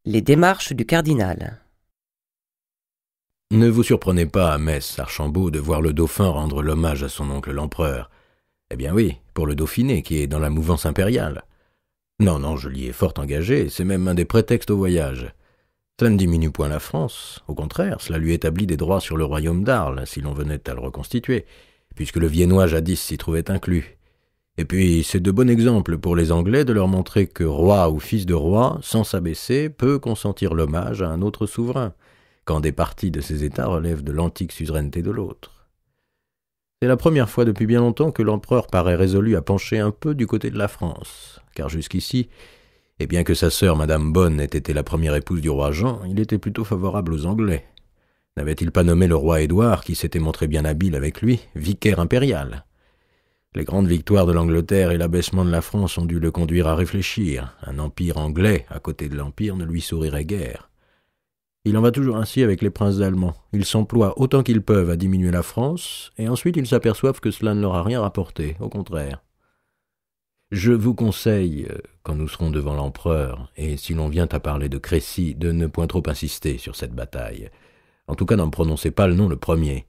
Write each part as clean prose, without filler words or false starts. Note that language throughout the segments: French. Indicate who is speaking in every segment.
Speaker 1: Les démarches du cardinal.
Speaker 2: Ne vous surprenez pas à Metz, Archambault, de voir le dauphin rendre l'hommage à son oncle l'empereur. Eh bien oui, pour le Dauphiné, qui est dans la mouvance impériale. Non, je l'y ai fort engagé, c'est même un des prétextes au voyage. Cela ne diminue point la France, au contraire, cela lui établit des droits sur le royaume d'Arles, si l'on venait à le reconstituer, puisque le Viennois jadis s'y trouvait inclus. Et puis, c'est de bon exemple pour les Anglais de leur montrer que roi ou fils de roi, sans s'abaisser, peut consentir l'hommage à un autre souverain, quand des parties de ces États relèvent de l'antique suzeraineté de l'autre. C'est la première fois depuis bien longtemps que l'empereur paraît résolu à pencher un peu du côté de la France, car jusqu'ici, et bien que sa sœur Madame Bonne ait été la première épouse du roi Jean, il était plutôt favorable aux Anglais. N'avait-il pas nommé le roi Édouard, qui s'était montré bien habile avec lui, vicaire impérial ? Les grandes victoires de l'Angleterre et l'abaissement de la France ont dû le conduire à réfléchir. Un empire anglais, à côté de l'empire, ne lui sourirait guère. Il en va toujours ainsi avec les princes allemands. Ils s'emploient autant qu'ils peuvent à diminuer la France, et ensuite ils s'aperçoivent que cela ne leur a rien rapporté, au contraire. Je vous conseille, quand nous serons devant l'empereur, et si l'on vient à parler de Crécy, de ne point trop insister sur cette bataille. En tout cas, n'en prononcez pas le nom le premier.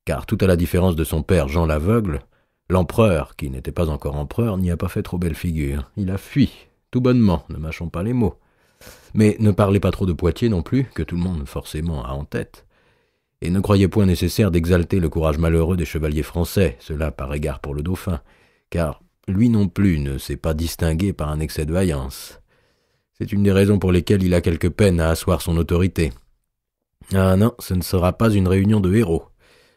Speaker 2: Car tout à la différence de son père Jean l'Aveugle, l'empereur, qui n'était pas encore empereur, n'y a pas fait trop belle figure. Il a fui, tout bonnement, ne mâchons pas les mots. Mais ne parlez pas trop de Poitiers non plus, que tout le monde forcément a en tête. Et ne croyez point nécessaire d'exalter le courage malheureux des chevaliers français, cela par égard pour le dauphin, car lui non plus ne s'est pas distingué par un excès de vaillance. C'est une des raisons pour lesquelles il a quelque peine à asseoir son autorité. Ah non, ce ne sera pas une réunion de héros.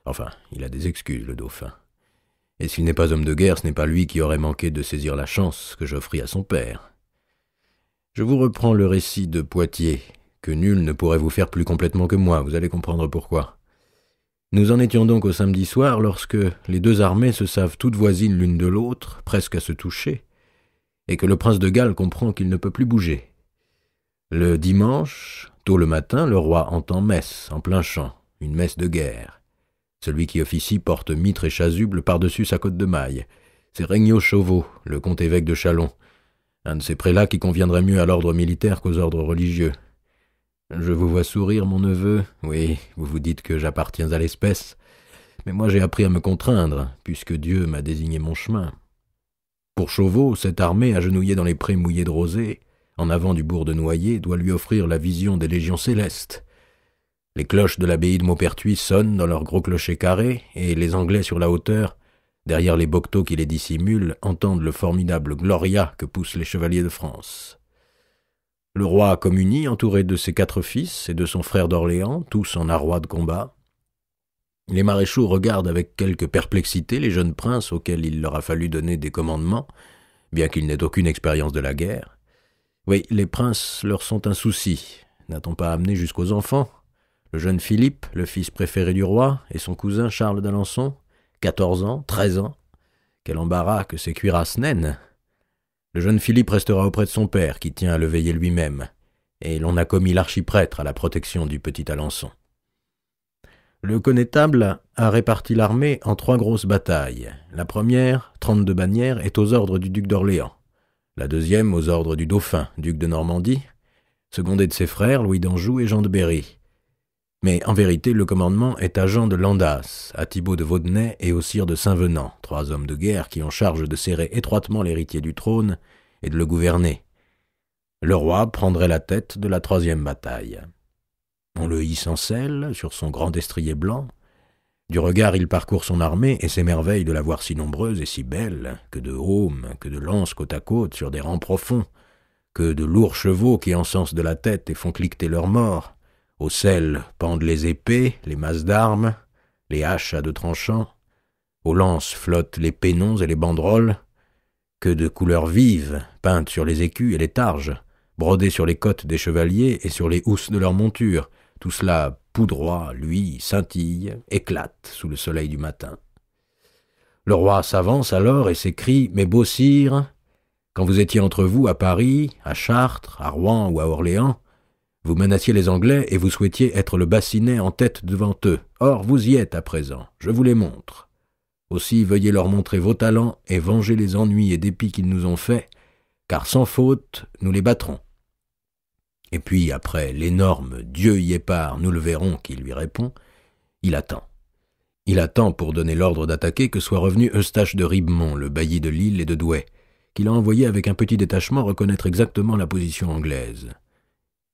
Speaker 2: Enfin, il a des excuses, le dauphin. Et s'il n'est pas homme de guerre, ce n'est pas lui qui aurait manqué de saisir la chance que j'offris à son père. Je vous reprends le récit de Poitiers, que nul ne pourrait vous faire plus complètement que moi, vous allez comprendre pourquoi. Nous en étions donc au samedi soir, lorsque les deux armées se savent toutes voisines l'une de l'autre, presque à se toucher, et que le prince de Galles comprend qu'il ne peut plus bouger. Le dimanche, tôt le matin, le roi entend messe, en plein champ, une messe de guerre. Celui qui officie porte mitre et chasuble par-dessus sa cotte de maille. C'est Regnault Chauveau, le comte-évêque de Châlons, un de ces prélats qui conviendrait mieux à l'ordre militaire qu'aux ordres religieux. Je vous vois sourire, mon neveu. Oui, vous vous dites que j'appartiens à l'espèce. Mais moi j'ai appris à me contraindre, puisque Dieu m'a désigné mon chemin. Pour Chauveau, cette armée, agenouillée dans les prés mouillés de rosée, en avant du bourg de Noyer, doit lui offrir la vision des légions célestes. Les cloches de l'abbaye de Maupertuis sonnent dans leurs gros clochers carrés, et les Anglais sur la hauteur, derrière les bocteaux qui les dissimulent, entendent le formidable Gloria que poussent les chevaliers de France. Le roi communie, entouré de ses 4 fils et de son frère d'Orléans, tous en arrois de combat. Les maréchaux regardent avec quelque perplexité les jeunes princes auxquels il leur a fallu donner des commandements, bien qu'ils n'aient aucune expérience de la guerre. Oui, les princes leur sont un souci. N'a-t-on pas amené jusqu'aux enfants ? Le jeune Philippe, le fils préféré du roi, et son cousin Charles d'Alençon, 14 ans, 13 ans. Quel embarras que ces cuirasses naines ! Le jeune Philippe restera auprès de son père, qui tient à le veiller lui-même, et l'on a commis l'archiprêtre à la protection du petit Alençon. Le connétable a réparti l'armée en 3 grosses batailles. La première, 32 bannières, est aux ordres du duc d'Orléans. La deuxième, aux ordres du dauphin, duc de Normandie, secondé de ses frères, Louis d'Anjou et Jean de Berry. Mais en vérité, le commandement est à Jean de Landas, à Thibaut de Vaudenay et au sire de Saint-Venant, 3 hommes de guerre qui ont charge de serrer étroitement l'héritier du trône et de le gouverner. Le roi prendrait la tête de la 3e bataille. On le hisse en selle, sur son grand destrier blanc. Du regard, il parcourt son armée et s'émerveille de la voir si nombreuse et si belle, que de aumes, que de lances côte à côte sur des rangs profonds, que de lourds chevaux qui encensent de la tête et font cliqueter leurs morts. Aux selles pendent les épées, les masses d'armes, les haches à 2 tranchants. Aux lances flottent les pénons et les banderoles. Que de couleurs vives, peintes sur les écus et les targes, brodées sur les cottes des chevaliers et sur les housses de leurs montures. Tout cela poudroie, luit, scintille, éclate sous le soleil du matin. Le roi s'avance alors et s'écrie « Mes beaux sires, quand vous étiez entre vous à Paris, à Chartres, à Rouen ou à Orléans, vous menaciez les Anglais et vous souhaitiez être le bassinet en tête devant eux. Or, vous y êtes à présent, je vous les montre. Aussi, veuillez leur montrer vos talents et venger les ennuis et dépits qu'ils nous ont faits, car sans faute, nous les battrons. » Et puis, après l'énorme « Dieu y est part, nous le verrons » qui lui répond, il attend. Il attend pour donner l'ordre d'attaquer que soit revenu Eustache de Ribemont, le bailli de Lille et de Douai, qu'il a envoyé avec un petit détachement reconnaître exactement la position anglaise.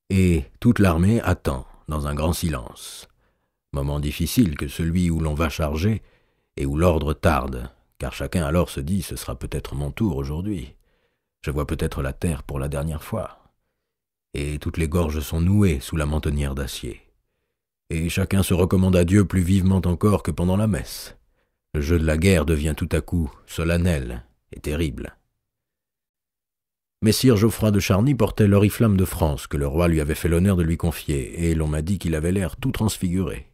Speaker 2: Et toute l'armée attend, dans un grand silence. Moment difficile que celui où l'on va charger et où l'ordre tarde, car chacun alors se dit « ce sera peut-être mon tour aujourd'hui. Je vois peut-être la terre pour la dernière fois. » Et toutes les gorges sont nouées sous la mentonnière d'acier. Et chacun se recommande à Dieu plus vivement encore que pendant la messe. Le jeu de la guerre devient tout à coup solennel et terrible. Messire Geoffroy de Charny portait l'oriflamme de France que le roi lui avait fait l'honneur de lui confier, et l'on m'a dit qu'il avait l'air tout transfiguré.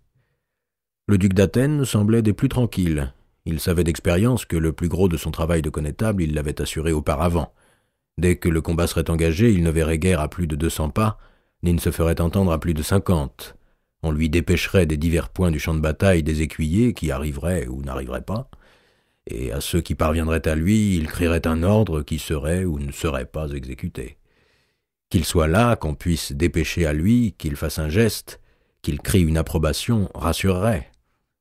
Speaker 2: Le duc d'Athènes semblait des plus tranquilles. Il savait d'expérience que le plus gros de son travail de connétable, il l'avait assuré auparavant. Dès que le combat serait engagé, il ne verrait guère à plus de 200 pas, ni ne se ferait entendre à plus de 50. On lui dépêcherait des divers points du champ de bataille des écuyers qui arriveraient ou n'arriveraient pas, et à ceux qui parviendraient à lui, il crierait un ordre qui serait ou ne serait pas exécuté. Qu'il soit là, qu'on puisse dépêcher à lui, qu'il fasse un geste, qu'il crie une approbation, rassurerait.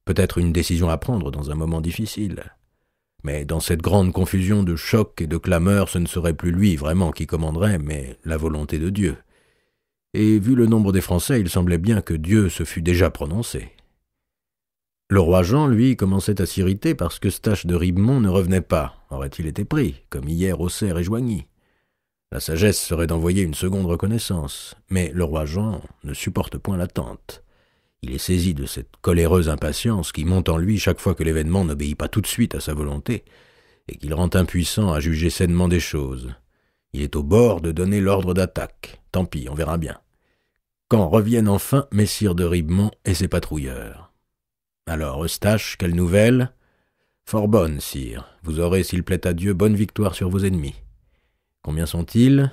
Speaker 2: Peut-être une décision à prendre dans un moment difficile. Mais dans cette grande confusion de chocs et de clameurs, ce ne serait plus lui vraiment qui commanderait, mais la volonté de Dieu. Et vu le nombre des Français, il semblait bien que Dieu se fût déjà prononcé. Le roi Jean, lui, commençait à s'irriter parce que Eustache de Ribemont ne revenait pas. Aurait-il été pris, comme hier Auxerre et Joigny? La sagesse serait d'envoyer une seconde reconnaissance, mais le roi Jean ne supporte point l'attente. Il est saisi de cette coléreuse impatience qui monte en lui chaque fois que l'événement n'obéit pas tout de suite à sa volonté et qu'il rend impuissant à juger sainement des choses. Il est au bord de donner l'ordre d'attaque. Tant pis, on verra bien. Quand reviennent enfin messire de Ribemont et ses patrouilleurs. Alors, Eustache, quelle nouvelle? Fort bonne, sire. Vous aurez, s'il plaît à Dieu, bonne victoire sur vos ennemis. Combien sont-ils?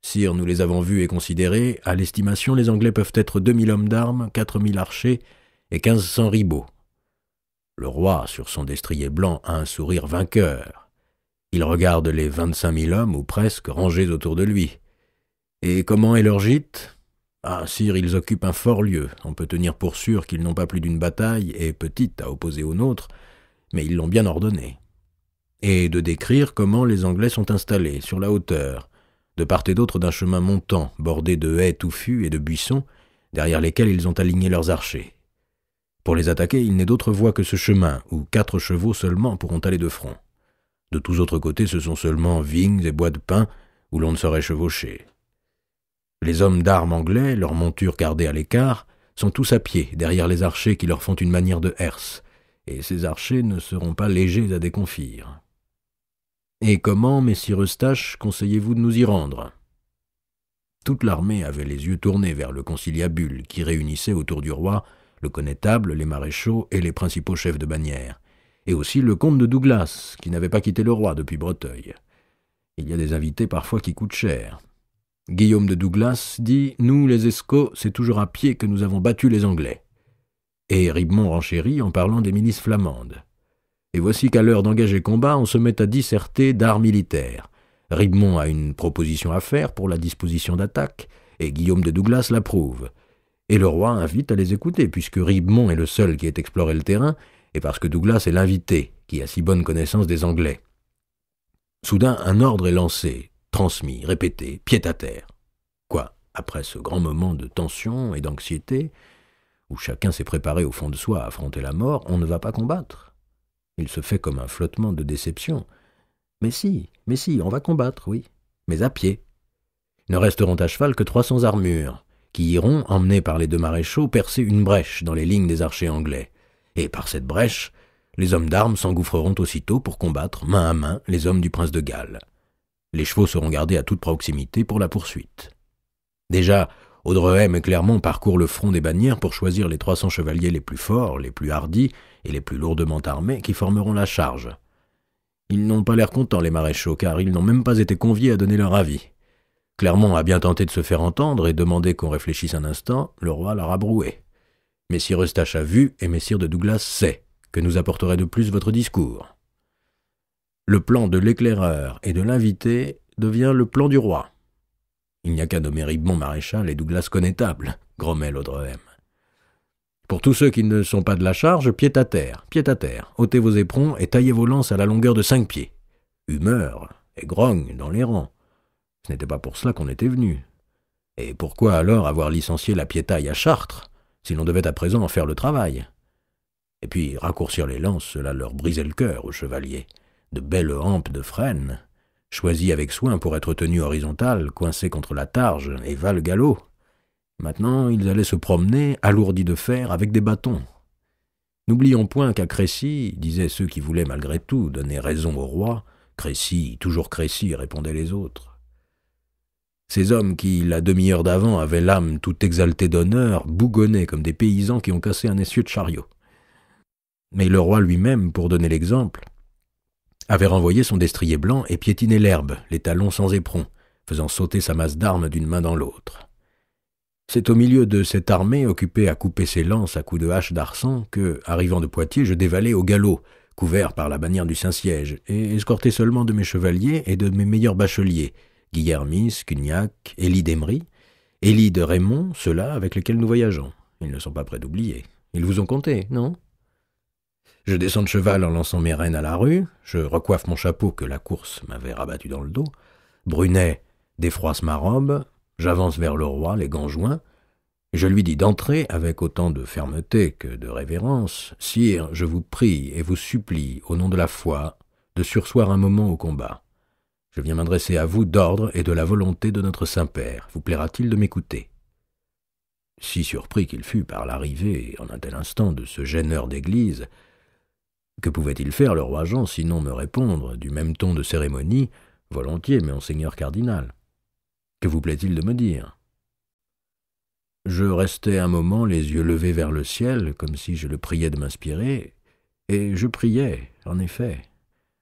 Speaker 2: Sire, nous les avons vus et considérés. À l'estimation, les Anglais peuvent être 2000 hommes d'armes, 4000 archers et 1500 ribots. Le roi, sur son destrier blanc, a un sourire vainqueur. Il regarde les 25 000 hommes, ou presque, rangés autour de lui. Et comment est leur gîte? Ah, sire, ils occupent un fort lieu. On peut tenir pour sûr qu'ils n'ont pas plus d'une bataille, et petite à opposer aux nôtres, mais ils l'ont bien ordonnée. Et de décrire comment les Anglais sont installés, sur la hauteur, de part et d'autre d'un chemin montant, bordé de haies touffues et de buissons, derrière lesquels ils ont aligné leurs archers. Pour les attaquer, il n'est d'autre voie que ce chemin, où 4 chevaux seulement pourront aller de front. De tous autres côtés, ce sont seulement vignes et bois de pin, où l'on ne saurait chevaucher. Les hommes d'armes anglais, leurs montures gardées à l'écart, sont tous à pied, derrière les archers qui leur font une manière de herse, et ces archers ne seront pas légers à déconfire. Et comment, messire Eustache, conseillez-vous de nous y rendre? Toute l'armée avait les yeux tournés vers le conciliabule qui réunissait autour du roi le connétable, les maréchaux et les principaux chefs de bannière, et aussi le comte de Douglas, qui n'avait pas quitté le roi depuis Breteuil. Il y a des invités parfois qui coûtent cher. Guillaume de Douglas dit « Nous, les Escaut, c'est toujours à pied que nous avons battu les Anglais. » Et Ribemont renchérit en parlant des milices flamandes. Et voici qu'à l'heure d'engager combat, on se met à disserter d'art militaire. Ribemont a une proposition à faire pour la disposition d'attaque, et Guillaume de Douglas l'approuve. Et le roi invite à les écouter, puisque Ribemont est le seul qui ait exploré le terrain, et parce que Douglas est l'invité, qui a si bonne connaissance des Anglais. Soudain, un ordre est lancé, transmis, répété, pied à terre. Quoi, après ce grand moment de tension et d'anxiété, où chacun s'est préparé au fond de soi à affronter la mort, on ne va pas combattre? Il se fait comme un flottement de déception. Mais si, on va combattre, oui, mais à pied. Ne resteront à cheval que 300 armures, qui iront, emmenés par les 2 maréchaux, percer une brèche dans les lignes des archers anglais. Et par cette brèche, les hommes d'armes s'engouffreront aussitôt pour combattre, main à main, les hommes du prince de Galles. Les chevaux seront gardés à toute proximité pour la poursuite. Déjà, Audrehem et Clermont parcourent le front des bannières pour choisir les 300 chevaliers les plus forts, les plus hardis et les plus lourdement armés qui formeront la charge. Ils n'ont pas l'air contents, les maréchaux, car ils n'ont même pas été conviés à donner leur avis. Clermont a bien tenté de se faire entendre et demandé qu'on réfléchisse un instant, le roi l'a rabroué. Messire Eustache a vu et messire de Douglas sait que nous apporterait de plus votre discours. Le plan de l'éclaireur et de l'invité devient le plan du roi. Il n'y a qu'à nommer Ribemont maréchal et Douglas connétable, grommait Laudrehem. Pour tous ceux qui ne sont pas de la charge, pied à terre, ôtez vos éperons et taillez vos lances à la longueur de 5 pieds. Humeur et grogne dans les rangs. Ce n'était pas pour cela qu'on était venu. Et pourquoi alors avoir licencié la piétaille à Chartres, si l'on devait à présent en faire le travail? Et puis raccourcir les lances, cela leur brisait le cœur aux chevaliers. De belles hampes de frêne, choisies avec soin pour être tenues horizontales, coincées contre la targe et val galop. Maintenant, ils allaient se promener, alourdis de fer, avec des bâtons. N'oublions point qu'à Crécy, disaient ceux qui voulaient malgré tout donner raison au roi, Crécy, toujours Crécy, répondaient les autres. Ces hommes qui, la demi-heure d'avant, avaient l'âme tout exaltée d'honneur, bougonnaient comme des paysans qui ont cassé un essieu de chariot. Mais le roi lui-même, pour donner l'exemple, avait renvoyé son destrier blanc et piétiné l'herbe, les talons sans éperons, faisant sauter sa masse d'armes d'une main dans l'autre. C'est au milieu de cette armée, occupée à couper ses lances à coups de hache d'arçon, que, arrivant de Poitiers, je dévalai au galop, couvert par la bannière du Saint-Siège, et escorté seulement de mes chevaliers et de mes meilleurs bacheliers, Guillermis, Cugnac, Élie d'Emery, Élie de Raymond, ceux-là avec lesquels nous voyageons. Ils ne sont pas près d'oublier. Ils vous ont compté, non? Je descends de cheval en lançant mes rênes à la rue, je recoiffe mon chapeau que la course m'avait rabattu dans le dos, Brunet défroisse ma robe, j'avance vers le roi, les gants joints, et je lui dis d'entrer avec autant de fermeté que de révérence. « Sire, je vous prie et vous supplie, au nom de la foi, de surseoir un moment au combat. Je viens m'adresser à vous d'ordre et de la volonté de notre Saint-Père. Vous plaira-t-il de m'écouter ?» Si surpris qu'il fut par l'arrivée, en un tel instant, de ce gêneur d'église, que pouvait-il faire, le roi Jean, sinon me répondre, du même ton de cérémonie, « Volontiers, monseigneur cardinal. Que vous plaît-il de me dire ?» Je restai un moment les yeux levés vers le ciel, comme si je le priais de m'inspirer, et je priais, en effet.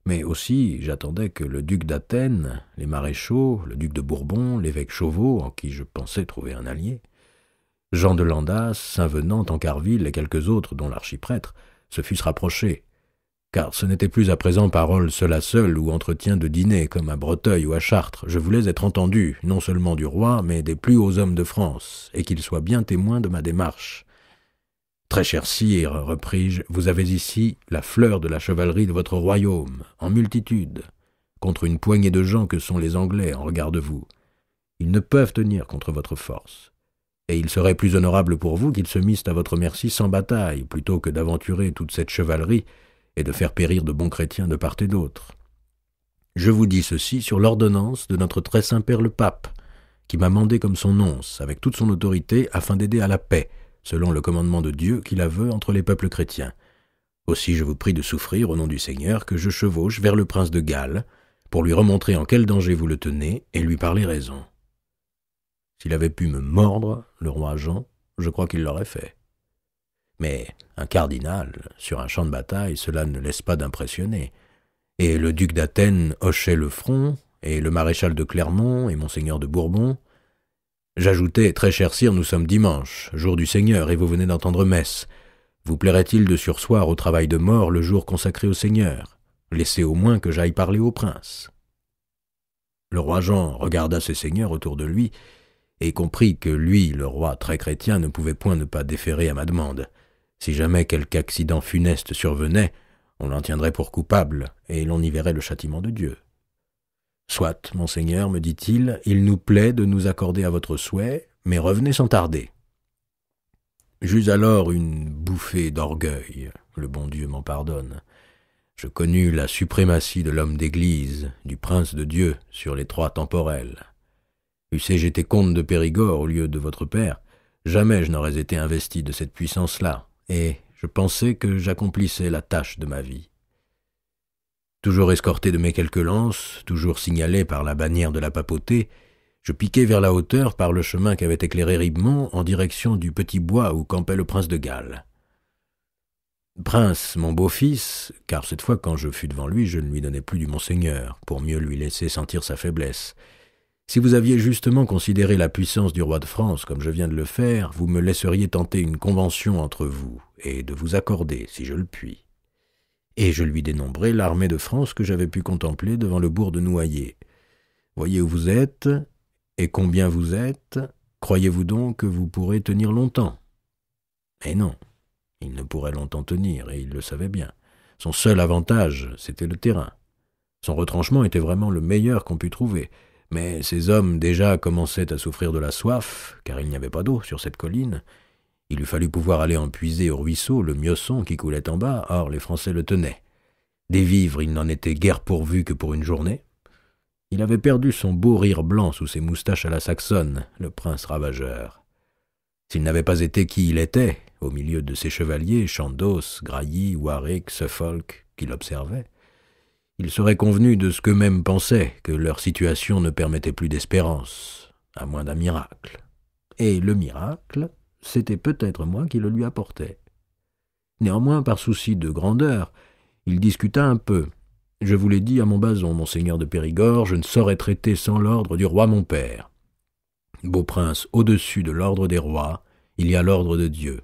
Speaker 2: Mais aussi j'attendais que le duc d'Athènes, les maréchaux, le duc de Bourbon, l'évêque Chauveau, en qui je pensais trouver un allié, Jean de Landas, Saint-Venant, Tancarville et quelques autres, dont l'archiprêtre, se fussent rapprochés, car ce n'était plus à présent parole seule à seule ou entretien de dîner, comme à Breteuil ou à Chartres. Je voulais être entendu, non seulement du roi, mais des plus hauts hommes de France, et qu'ils soient bien témoins de ma démarche. « Très cher sire, repris-je, vous avez ici la fleur de la chevalerie de votre royaume, en multitude, contre une poignée de gens que sont les Anglais en regard de vous. Ils ne peuvent tenir contre votre force. Et il serait plus honorable pour vous qu'ils se missent à votre merci sans bataille, plutôt que d'aventurer toute cette chevalerie et de faire périr de bons chrétiens de part et d'autre. Je vous dis ceci sur l'ordonnance de notre très saint père le pape, qui m'a mandé comme son nonce, avec toute son autorité, afin d'aider à la paix, selon le commandement de Dieu qui la veut entre les peuples chrétiens. Aussi je vous prie de souffrir, au nom du Seigneur, que je chevauche vers le prince de Galles, pour lui remontrer en quel danger vous le tenez, et lui parler raison. S'il avait pu me mordre, le roi Jean, je crois qu'il l'aurait fait. Mais un cardinal, sur un champ de bataille, cela ne laisse pas d'impressionner. Et le duc d'Athènes hochait le front, et le maréchal de Clermont, et monseigneur de Bourbon. J'ajoutais, très cher sire, nous sommes dimanche, jour du Seigneur, et vous venez d'entendre messe. Vous plairait-il de surseoir au travail de mort le jour consacré au Seigneur? Laissez au moins que j'aille parler au prince. Le roi Jean regarda ses seigneurs autour de lui, et comprit que lui, le roi très chrétien, ne pouvait point ne pas déférer à ma demande. Si jamais quelque accident funeste survenait, on l'en tiendrait pour coupable, et l'on y verrait le châtiment de Dieu. « Soit, monseigneur, me dit-il, il nous plaît de nous accorder à votre souhait, mais revenez sans tarder. » J'eus alors une bouffée d'orgueil, le bon Dieu m'en pardonne. Je connus la suprématie de l'homme d'Église, du prince de Dieu, sur les trois temporels. Eussé-je été comte de Périgord au lieu de votre père, jamais je n'aurais été investi de cette puissance-là, et je pensais que j'accomplissais la tâche de ma vie. Toujours escorté de mes quelques lances, toujours signalé par la bannière de la papauté, je piquai vers la hauteur par le chemin qu'avait éclairé Ribemont en direction du petit bois où campait le prince de Galles. « Prince, mon beau-fils, car cette fois quand je fus devant lui, je ne lui donnai plus du monseigneur, pour mieux lui laisser sentir sa faiblesse. Si vous aviez justement considéré la puissance du roi de France comme je viens de le faire, vous me laisseriez tenter une convention entre vous, et de vous accorder, si je le puis. » Et je lui dénombrai l'armée de France que j'avais pu contempler devant le bourg de Noailles. « Voyez où vous êtes, Et combien vous êtes, croyez-vous donc que vous pourrez tenir longtemps? Eh non, il ne pourrait longtemps tenir, et il le savait bien. Son seul avantage, c'était le terrain. Son retranchement était vraiment le meilleur qu'on pût trouver, mais ces hommes déjà commençaient à souffrir de la soif, car il n'y avait pas d'eau sur cette colline. Il eût fallu pouvoir aller en puiser au ruisseau le Miosson qui coulait en bas, or les Français le tenaient. Des vivres, il n'en était guère pourvu que pour une journée. Il avait perdu son beau rire blanc sous ses moustaches à la saxonne, le prince ravageur. S'il n'avait pas été qui il était, au milieu de ses chevaliers, Chandos, Grailly, Warwick, Suffolk, qui l'observaient, il serait convenu de ce qu'eux-mêmes pensaient, que leur situation ne permettait plus d'espérance, à moins d'un miracle. Et le miracle, c'était peut-être moi qui le lui apportais. Néanmoins, par souci de grandeur, il discuta un peu. Je vous l'ai dit à Montbazon, monseigneur de Périgord, je ne saurais traiter sans l'ordre du roi mon père. Beau prince, au-dessus de l'ordre des rois, il y a l'ordre de Dieu.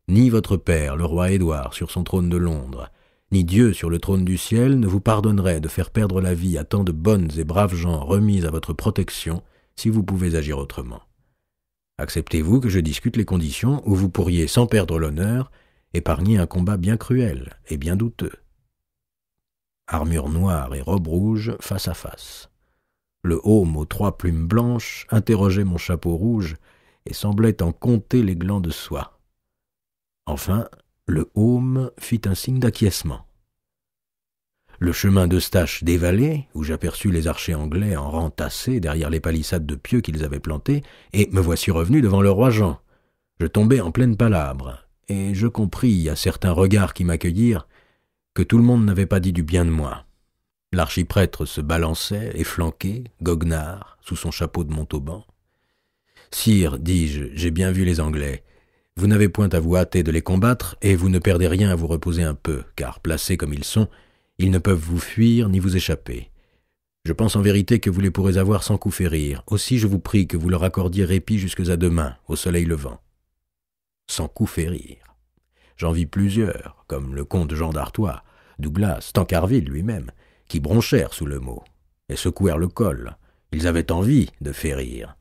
Speaker 2: Ni votre père, le roi Édouard, sur son trône de Londres, ni Dieu sur le trône du ciel ne vous pardonnerait de faire perdre la vie à tant de bonnes et braves gens remis à votre protection si vous pouvez agir autrement. Acceptez-vous que je discute les conditions où vous pourriez, sans perdre l'honneur, épargner un combat bien cruel et bien douteux? Armure noire et robe rouge face à face. Le aume aux 3 plumes blanches interrogeait mon chapeau rouge et semblait en compter les glands de soie. Enfin, le aume fit un signe d'acquiescement. Le chemin d'Eustache dévalé, où j'aperçus les archers anglais en rang tassés derrière les palissades de pieux qu'ils avaient plantées, et me voici revenu devant le roi Jean. Je tombai en pleine palabre, et je compris, à certains regards qui m'accueillirent, que tout le monde n'avait pas dit du bien de moi. L'archiprêtre se balançait, efflanqué, goguenard, sous son chapeau de Montauban. « Sire, dis-je, j'ai bien vu les Anglais. Vous n'avez point à vous hâter de les combattre, et vous ne perdez rien à vous reposer un peu, car, placés comme ils sont, ils ne peuvent vous fuir ni vous échapper. Je pense en vérité que vous les pourrez avoir sans coup férir. Aussi je vous prie que vous leur accordiez répit jusque à demain, au soleil levant. » Sans coup férir. J'en vis plusieurs, comme le comte Jean d'Artois, Douglas, Tancarville lui-même, qui bronchèrent sous le mot, et secouèrent le col. Ils avaient envie de férir.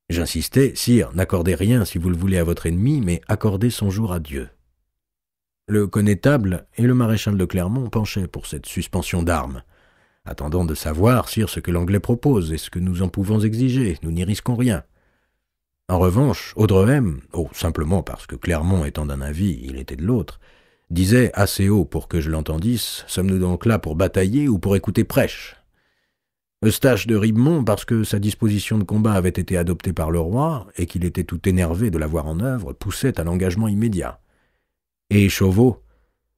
Speaker 2: J'insistais, sire, n'accordez rien si vous le voulez à votre ennemi, mais accordez son jour à Dieu. Le connétable et le maréchal de Clermont penchaient pour cette suspension d'armes. Attendons de savoir, sire, ce que l'Anglais propose et ce que nous en pouvons exiger, nous n'y risquons rien. En revanche, Audrehem, simplement parce que Clermont étant d'un avis, il était de l'autre, disait assez haut pour que je l'entendisse, sommes-nous donc là pour batailler ou pour écouter prêche? Eustache de Ribemont, parce que sa disposition de combat avait été adoptée par le roi et qu'il était tout énervé de la voir en œuvre, poussait à l'engagement immédiat. Et Chauveau,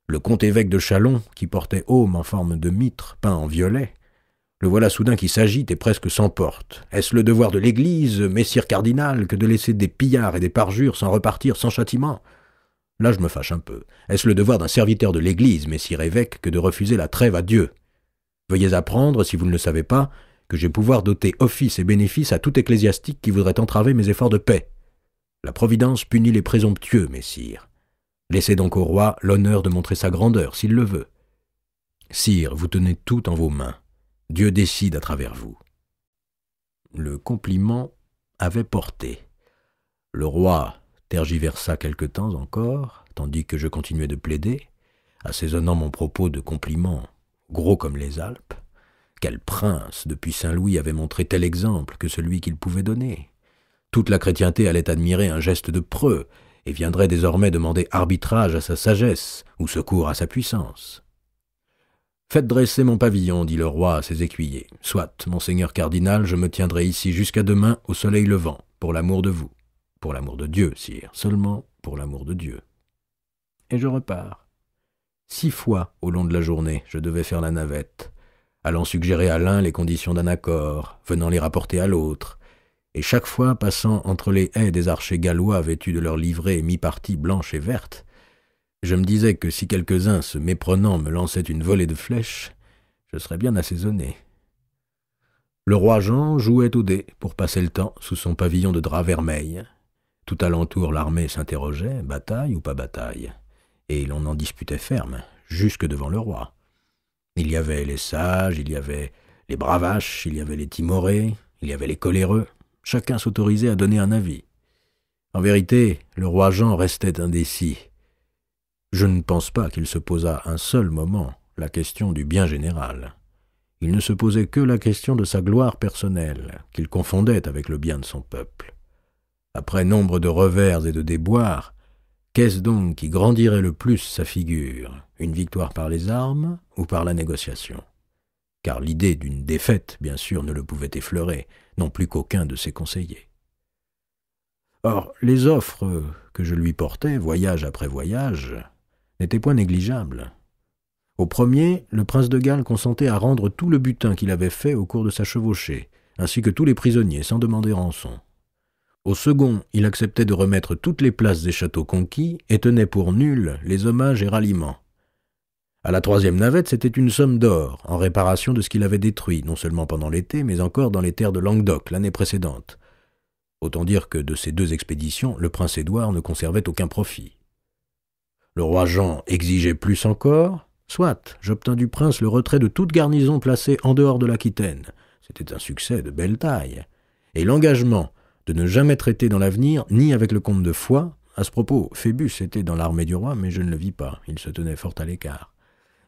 Speaker 2: le comte-évêque de Châlons, qui portait aume en forme de mitre peint en violet, le voilà soudain qui s'agite et presque s'emporte. Est-ce le devoir de l'Église, messire cardinal, que de laisser des pillards et des parjures sans repartir sans châtiment? Là je me fâche un peu. Est-ce le devoir d'un serviteur de l'Église, messire évêque, que de refuser la trêve à Dieu? Veuillez apprendre, si vous ne le savez pas, que j'ai pouvoir doter office et bénéfice à tout ecclésiastique qui voudrait entraver mes efforts de paix. La Providence punit les présomptueux, messire. Laissez donc au roi l'honneur de montrer sa grandeur, s'il le veut. Sire, vous tenez tout en vos mains. Dieu décide à travers vous. » Le compliment avait porté. Le roi tergiversa quelque temps encore, tandis que je continuais de plaider, assaisonnant mon propos de compliments gros comme les Alpes. Quel prince, depuis Saint-Louis, avait montré tel exemple que celui qu'il pouvait donner? Toute la chrétienté allait admirer un geste de preux, et viendrait désormais demander arbitrage à sa sagesse, ou secours à sa puissance. « Faites dresser mon pavillon, dit le roi à ses écuyers. Soit, monseigneur cardinal, je me tiendrai ici jusqu'à demain au soleil levant, pour l'amour de vous. Pour l'amour de Dieu, sire, seulement pour l'amour de Dieu. » Et je repars. 6 fois au long de la journée, je devais faire la navette, allant suggérer à l'un les conditions d'un accord, venant les rapporter à l'autre, et chaque fois passant entre les haies des archers gallois vêtus de leurs livrées mi-partie blanche et verte, je me disais que si quelques-uns, se méprenant, me lançaient une volée de flèches, je serais bien assaisonné. Le roi Jean jouait au dé pour passer le temps sous son pavillon de drap vermeil. Tout alentour, l'armée s'interrogeait, bataille ou pas bataille, et l'on en disputait ferme, jusque devant le roi. Il y avait les sages, il y avait les bravaches, il y avait les timorés, il y avait les coléreux, chacun s'autorisait à donner un avis. En vérité, le roi Jean restait indécis. Je ne pense pas qu'il se posât un seul moment la question du bien général. Il ne se posait que la question de sa gloire personnelle, qu'il confondait avec le bien de son peuple. Après nombre de revers et de déboires, qu'est-ce donc qui grandirait le plus sa figure, une victoire par les armes ou par la négociation? Car l'idée d'une défaite, bien sûr, ne le pouvait effleurer, non plus qu'aucun de ses conseillers. Or, les offres que je lui portais, voyage après voyage, n'étaient point négligeables. Au premier, le prince de Galles consentait à rendre tout le butin qu'il avait fait au cours de sa chevauchée, ainsi que tous les prisonniers, sans demander rançon. Au second, il acceptait de remettre toutes les places des châteaux conquis et tenait pour nuls les hommages et ralliements. À la troisième navette, c'était une somme d'or, en réparation de ce qu'il avait détruit, non seulement pendant l'été, mais encore dans les terres de Languedoc l'année précédente. Autant dire que de ces deux expéditions, le prince Édouard ne conservait aucun profit. Le roi Jean exigeait plus encore. Soit, j'obtins du prince le retrait de toute garnison placée en dehors de l'Aquitaine. C'était un succès de belle taille. Et l'engagement de ne jamais traiter dans l'avenir ni avec le comte de Foix. À ce propos, Phébus était dans l'armée du roi, mais je ne le vis pas, il se tenait fort à l'écart.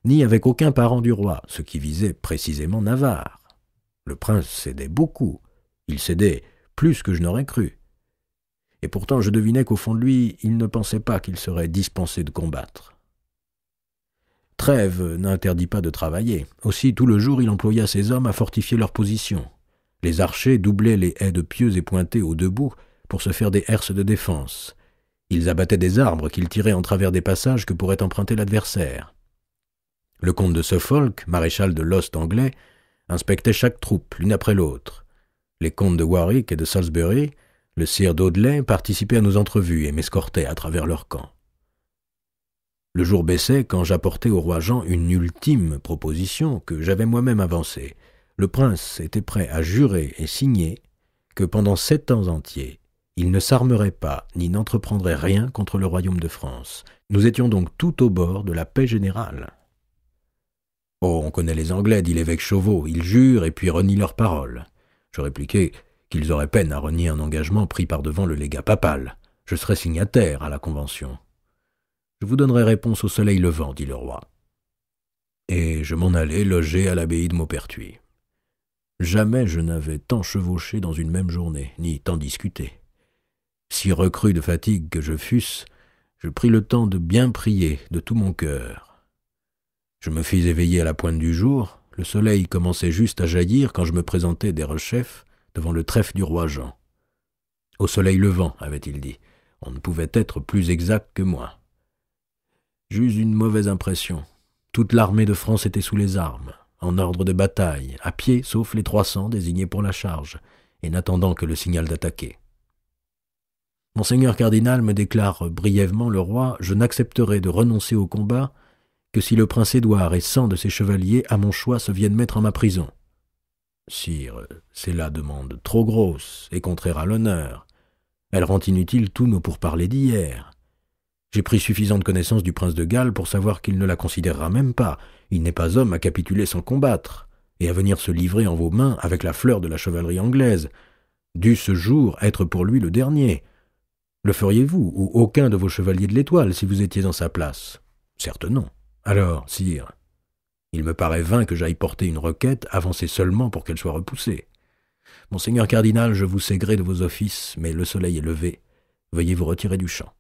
Speaker 2: Ni avec aucun parent du roi, ce qui visait précisément Navarre. Le prince cédait beaucoup. Il cédait plus que je n'aurais cru. Et pourtant je devinais qu'au fond de lui, il ne pensait pas qu'il serait dispensé de combattre. Trêve n'interdit pas de travailler. Aussi, tout le jour, il employa ses hommes à fortifier leur position. Les archers doublaient les haies de pieux et pointés au debout pour se faire des herses de défense. Ils abattaient des arbres qu'ils tiraient en travers des passages que pourrait emprunter l'adversaire. Le comte de Suffolk, maréchal de l'Host anglais, inspectait chaque troupe, l'une après l'autre. Les comtes de Warwick et de Salisbury, le sire d'Audley, participaient à nos entrevues et m'escortaient à travers leur camp. Le jour baissait quand j'apportai au roi Jean une ultime proposition que j'avais moi-même avancée. Le prince était prêt à jurer et signer que pendant 7 ans entiers, il ne s'armerait pas ni n'entreprendrait rien contre le royaume de France. Nous étions donc tout au bord de la paix générale. « Oh, on connaît les Anglais, dit l'évêque Chauveau, ils jurent et puis renient leurs paroles. » Je répliquai qu'ils auraient peine à renier un engagement pris par-devant le légat papal. Je serais signataire à la Convention. « Je vous donnerai réponse au soleil levant, dit le roi. » Et je m'en allai loger à l'abbaye de Maupertuis. Jamais je n'avais tant chevauché dans une même journée, ni tant discuté. Si recru de fatigue que je fusse, je pris le temps de bien prier de tout mon cœur. Je me fis éveiller à la pointe du jour, le soleil commençait juste à jaillir quand je me présentai derechef devant le trèfle du roi Jean. « Au soleil levant, avait-il dit, on ne pouvait être plus exact que moi. » J'eus une mauvaise impression. Toute l'armée de France était sous les armes, en ordre de bataille, à pied sauf les 300 désignés pour la charge, et n'attendant que le signal d'attaquer. Monseigneur cardinal, me déclare brièvement le roi, je n'accepterai de renoncer au combat que si le prince Édouard et 100 de ses chevaliers, à mon choix, se viennent mettre en ma prison. Sire, c'est la demande trop grosse et contraire à l'honneur. Elle rend inutile tous nos pourparlers d'hier. J'ai pris suffisante connaissance du prince de Galles pour savoir qu'il ne la considérera même pas. Il n'est pas homme à capituler sans combattre, et à venir se livrer en vos mains avec la fleur de la chevalerie anglaise. Dût ce jour être pour lui le dernier. Le feriez-vous, ou aucun de vos chevaliers de l'Étoile, si vous étiez en sa place? Certes non. Alors, sire, il me paraît vain que j'aille porter une requête, avancée seulement pour qu'elle soit repoussée. Monseigneur cardinal, je vous sais gré de vos offices, mais le soleil est levé. Veuillez vous retirer du champ.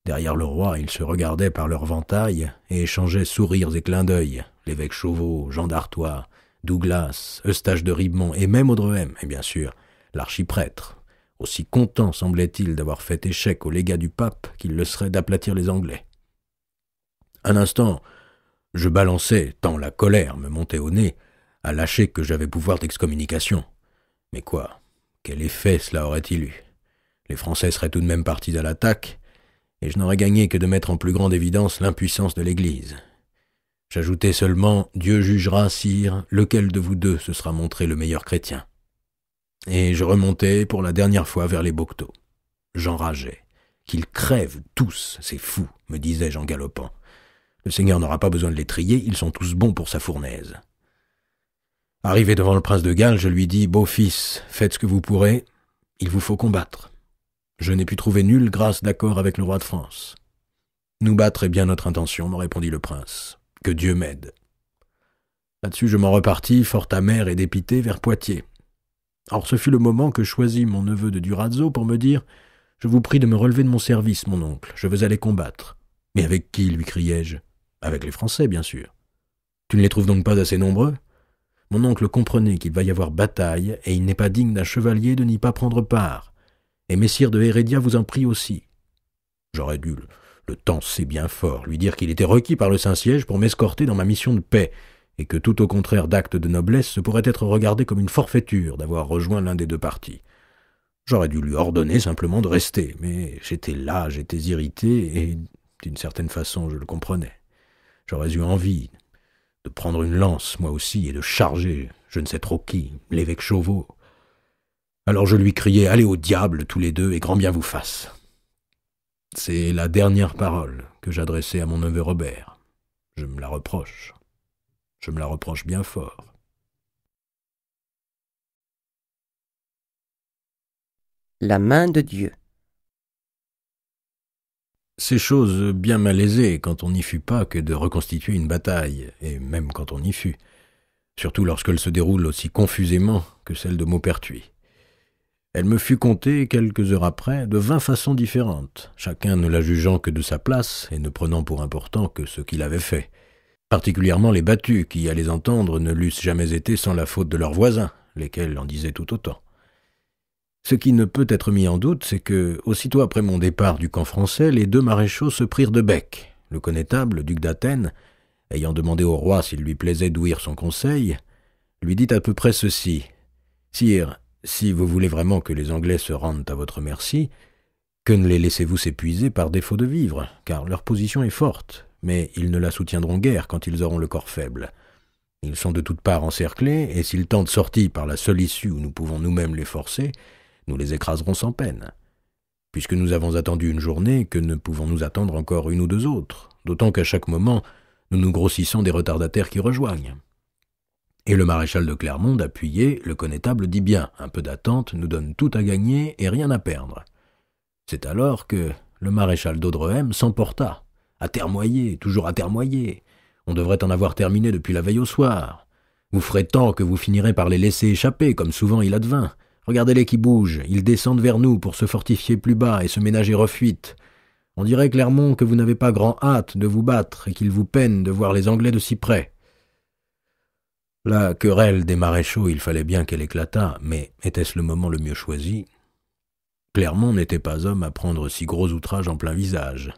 Speaker 2: Derrière le roi, ils se regardaient par leur ventail et échangeaient sourires et clins d'œil. L'évêque Chauveau, Jean d'Artois, Douglas, Eustache de Ribemont et même Audrehem, et bien sûr, l'archiprêtre, aussi content semblait-il d'avoir fait échec au légat du pape qu'il le serait d'aplatir les Anglais. Un instant, je balançais, tant la colère me montait au nez, à lâcher que j'avais pouvoir d'excommunication. Mais quoi? Quel effet cela aurait-il eu? Les Français seraient tout de même partis à l'attaque, et je n'aurais gagné que de mettre en plus grande évidence l'impuissance de l'Église. J'ajoutais seulement « Dieu jugera, sire, lequel de vous deux se sera montré le meilleur chrétien ?» Et je remontais pour la dernière fois vers les Bocteaux. J'enrageais. « Qu'ils crèvent tous, ces fous !» me disais-je en galopant. « Le Seigneur n'aura pas besoin de les trier, ils sont tous bons pour sa fournaise. » Arrivé devant le prince de Galles, je lui dis « Beau fils, faites ce que vous pourrez, il vous faut combattre. Je n'ai pu trouver nulle grâce d'accord avec le roi de France. » « Nous battre est bien notre intention, me répondit le prince. « Que Dieu m'aide. » Là-dessus, je m'en repartis, fort amer et dépité, vers Poitiers. Or, ce fut le moment que choisit mon neveu de Durazzo pour me dire « Je vous prie de me relever de mon service, mon oncle, je veux aller combattre. »« Mais avec qui ?» lui criai-je. « Avec les Français, bien sûr. »« Tu ne les trouves donc pas assez nombreux ?» Mon oncle comprenait qu'il va y avoir bataille, et il n'est pas digne d'un chevalier de n'y pas prendre part. Et messire de Hérédia vous en prie aussi. J'aurais dû, le temps c'est bien fort, lui dire qu'il était requis par le Saint-Siège pour m'escorter dans ma mission de paix, et que tout au contraire d'actes de noblesse, ce pourrait être regardé comme une forfaiture d'avoir rejoint l'un des deux partis. J'aurais dû lui ordonner simplement de rester, mais j'étais là, j'étais irrité, et d'une certaine façon je le comprenais. J'aurais eu envie de prendre une lance, moi aussi, et de charger, je ne sais trop qui, l'évêque Chauveau. Alors je lui criai « Allez au diable, tous les deux, et grand bien vous fasse !» C'est la dernière parole que j'adressai à mon neveu Robert. Je me la reproche. Je me la reproche bien fort.
Speaker 1: La main de Dieu.
Speaker 2: C'est chose bien malaisée quand on n'y fut pas que de reconstituer une bataille, et même quand on y fut, surtout lorsqu'elle se déroule aussi confusément que celle de Maupertuis. Elle me fut contée, quelques heures après, de 20 façons différentes, chacun ne la jugeant que de sa place et ne prenant pour important que ce qu'il avait fait. Particulièrement les battus, qui, à les entendre, ne l'eussent jamais été sans la faute de leurs voisins, lesquels en disaient tout autant. Ce qui ne peut être mis en doute, c'est que, aussitôt après mon départ du camp français, les deux maréchaux se prirent de bec. Le connétable, duc d'Athènes, ayant demandé au roi s'il lui plaisait d'ouïr son conseil, lui dit à peu près ceci. « Sire, si vous voulez vraiment que les Anglais se rendent à votre merci, que ne les laissez-vous s'épuiser par défaut de vivre, car leur position est forte, mais ils ne la soutiendront guère quand ils auront le corps faible. Ils sont de toutes parts encerclés, et s'ils tentent sortie par la seule issue où nous pouvons nous-mêmes les forcer, nous les écraserons sans peine. Puisque nous avons attendu une journée, que ne pouvons-nous attendre encore une ou deux autres, d'autant qu'à chaque moment, nous nous grossissons des retardataires qui rejoignent. » Et le maréchal de Clermont, appuyé, le connétable dit bien, un peu d'attente nous donne tout à gagner et rien à perdre. C'est alors que le maréchal d'Audrehem s'emporta, à termoyer, toujours à termoyer. On devrait en avoir terminé depuis la veille au soir. Vous ferez tant que vous finirez par les laisser échapper, comme souvent il advint. Regardez-les qui bougent, ils descendent vers nous pour se fortifier plus bas et se ménager refuite. On dirait, Clermont, que vous n'avez pas grand hâte de vous battre et qu'il vous peine de voir les Anglais de si près. La querelle des maréchaux, il fallait bien qu'elle éclatât, mais était-ce le moment le mieux choisi? Clermont n'était pas homme à prendre si gros outrage en plein visage.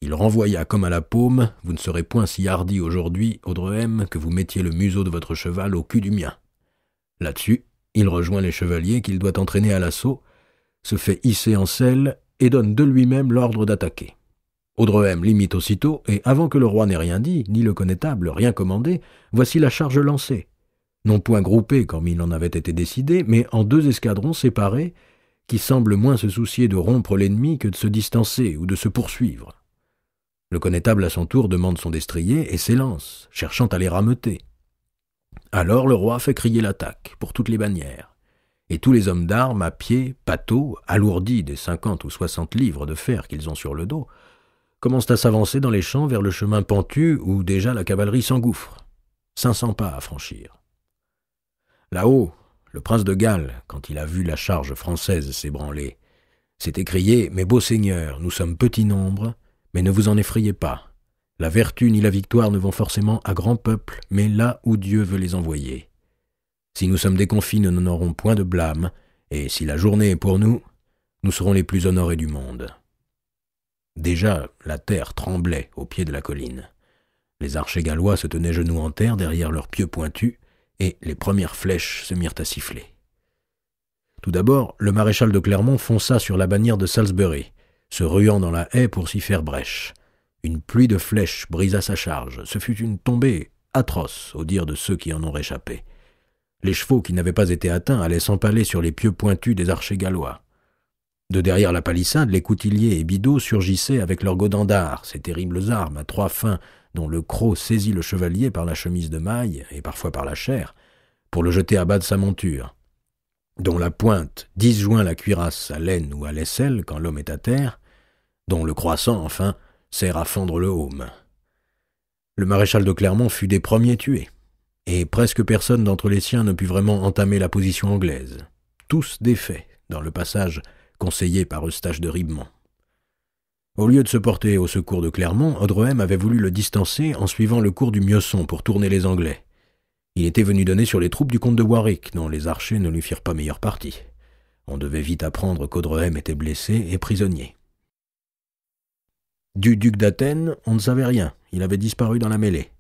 Speaker 2: Il renvoya comme à la paume « Vous ne serez point si hardi aujourd'hui, Audrehem, que vous mettiez le museau de votre cheval au cul du mien. » Là-dessus, il rejoint les chevaliers qu'il doit entraîner à l'assaut, se fait hisser en selle et donne de lui-même l'ordre d'attaquer. Audrehem l'imite aussitôt, et avant que le roi n'ait rien dit, ni le connétable rien commandé, voici la charge lancée. Non point groupée comme il en avait été décidé, mais en deux escadrons séparés, qui semblent moins se soucier de rompre l'ennemi que de se distancer ou de se poursuivre. Le connétable à son tour demande son destrier et s'élance, cherchant à les rameuter. Alors le roi fait crier l'attaque, pour toutes les bannières, et tous les hommes d'armes, à pied, pâteaux, alourdis des 50 ou 60 livres de fer qu'ils ont sur le dos, commencent à s'avancer dans les champs vers le chemin pentu où déjà la cavalerie s'engouffre. 500 pas à franchir. Là-haut, le prince de Galles, quand il a vu la charge française s'ébranler, s'est écrié « Mes beaux seigneurs, nous sommes petit nombre, mais ne vous en effrayez pas. La vertu ni la victoire ne vont forcément à grand peuple, mais là où Dieu veut les envoyer. Si nous sommes déconfits, nous n'en aurons point de blâme, et si la journée est pour nous, nous serons les plus honorés du monde. » Déjà, la terre tremblait au pied de la colline. Les archers gallois se tenaient genoux en terre derrière leurs pieux pointus, et les premières flèches se mirent à siffler. Tout d'abord, le maréchal de Clermont fonça sur la bannière de Salisbury, se ruant dans la haie pour s'y faire brèche. Une pluie de flèches brisa sa charge. Ce fut une tombée atroce, au dire de ceux qui en ont réchappé. Les chevaux qui n'avaient pas été atteints allaient s'empaler sur les pieux pointus des archers gallois. De derrière la palissade, les coutilliers et bidots surgissaient avec leurs godendars, ces terribles armes à trois fins dont le croc saisit le chevalier par la chemise de maille et parfois par la chair, pour le jeter à bas de sa monture, dont la pointe disjoint la cuirasse à l'aine ou à l'aisselle quand l'homme est à terre, dont le croissant, enfin, sert à fendre le aume. Le maréchal de Clermont fut des premiers tués, et presque personne d'entre les siens ne put vraiment entamer la position anglaise, tous défaits dans le passage conseillé par Eustache de Ribemont. Au lieu de se porter au secours de Clermont, Audrehem avait voulu le distancer en suivant le cours du Miosson pour tourner les Anglais. Il était venu donner sur les troupes du comte de Warwick, dont les archers ne lui firent pas meilleure partie. On devait vite apprendre qu'Audrehem était blessé et prisonnier. Du duc d'Athènes, on ne savait rien, il avait disparu dans la mêlée.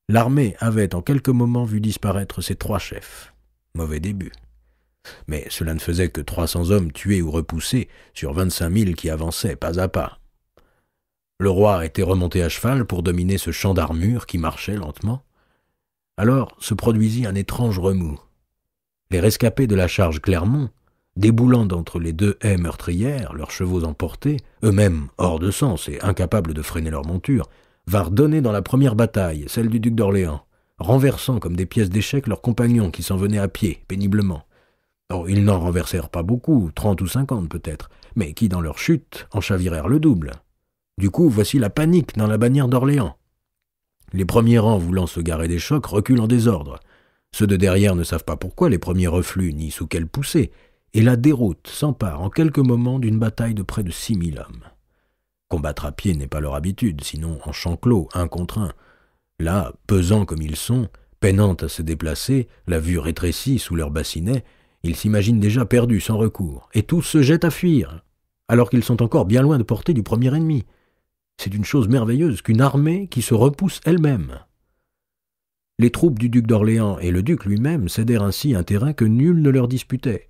Speaker 2: L'armée avait en quelques moments vu disparaître ses 3 chefs. Mauvais début. Mais cela ne faisait que 300 hommes tués ou repoussés sur 25 000 qui avançaient pas à pas. Le roi était remonté à cheval pour dominer ce champ d'armure qui marchait lentement. Alors se produisit un étrange remous. Les rescapés de la charge Clermont, déboulant d'entre les 2 haies meurtrières, leurs chevaux emportés, eux-mêmes hors de sens et incapables de freiner leur monture, vinrent donner dans la première bataille, celle du duc d'Orléans, renversant comme des pièces d'échecs leurs compagnons qui s'en venaient à pied, péniblement. Oh, ils n'en renversèrent pas beaucoup, 30 ou 50 peut-être, mais qui, dans leur chute, en chavirèrent le double. Du coup, voici la panique dans la bannière d'Orléans. Les premiers rangs voulant se garer des chocs reculent en désordre. Ceux de derrière ne savent pas pourquoi les premiers refluent ni sous quelle poussée, et la déroute s'empare en quelques moments d'une bataille de près de 6 000 hommes. Combattre à pied n'est pas leur habitude, sinon en champ clos, 1 contre 1. Là, pesants comme ils sont, peinant à se déplacer, la vue rétrécie sous leurs bassinets, ils s'imaginent déjà perdus sans recours, et tous se jettent à fuir, alors qu'ils sont encore bien loin de portée du premier ennemi. C'est une chose merveilleuse qu'une armée qui se repousse elle-même. Les troupes du duc d'Orléans et le duc lui-même cédèrent ainsi un terrain que nul ne leur disputait.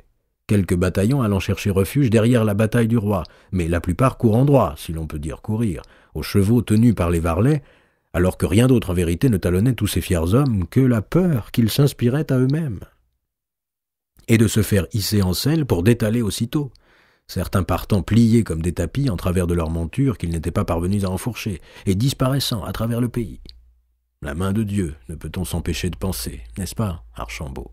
Speaker 2: Quelques bataillons allant chercher refuge derrière la bataille du roi, mais la plupart courant droit, si l'on peut dire courir, aux chevaux tenus par les varlets, alors que rien d'autre en vérité ne talonnait tous ces fiers hommes que la peur qu'ils s'inspiraient à eux-mêmes. Et de se faire hisser en selle pour détaler aussitôt, certains partant pliés comme des tapis en travers de leur monture qu'ils n'étaient pas parvenus à enfourcher, et disparaissant à travers le pays. La main de Dieu, ne peut-on s'empêcher de penser, n'est-ce pas, Archambault?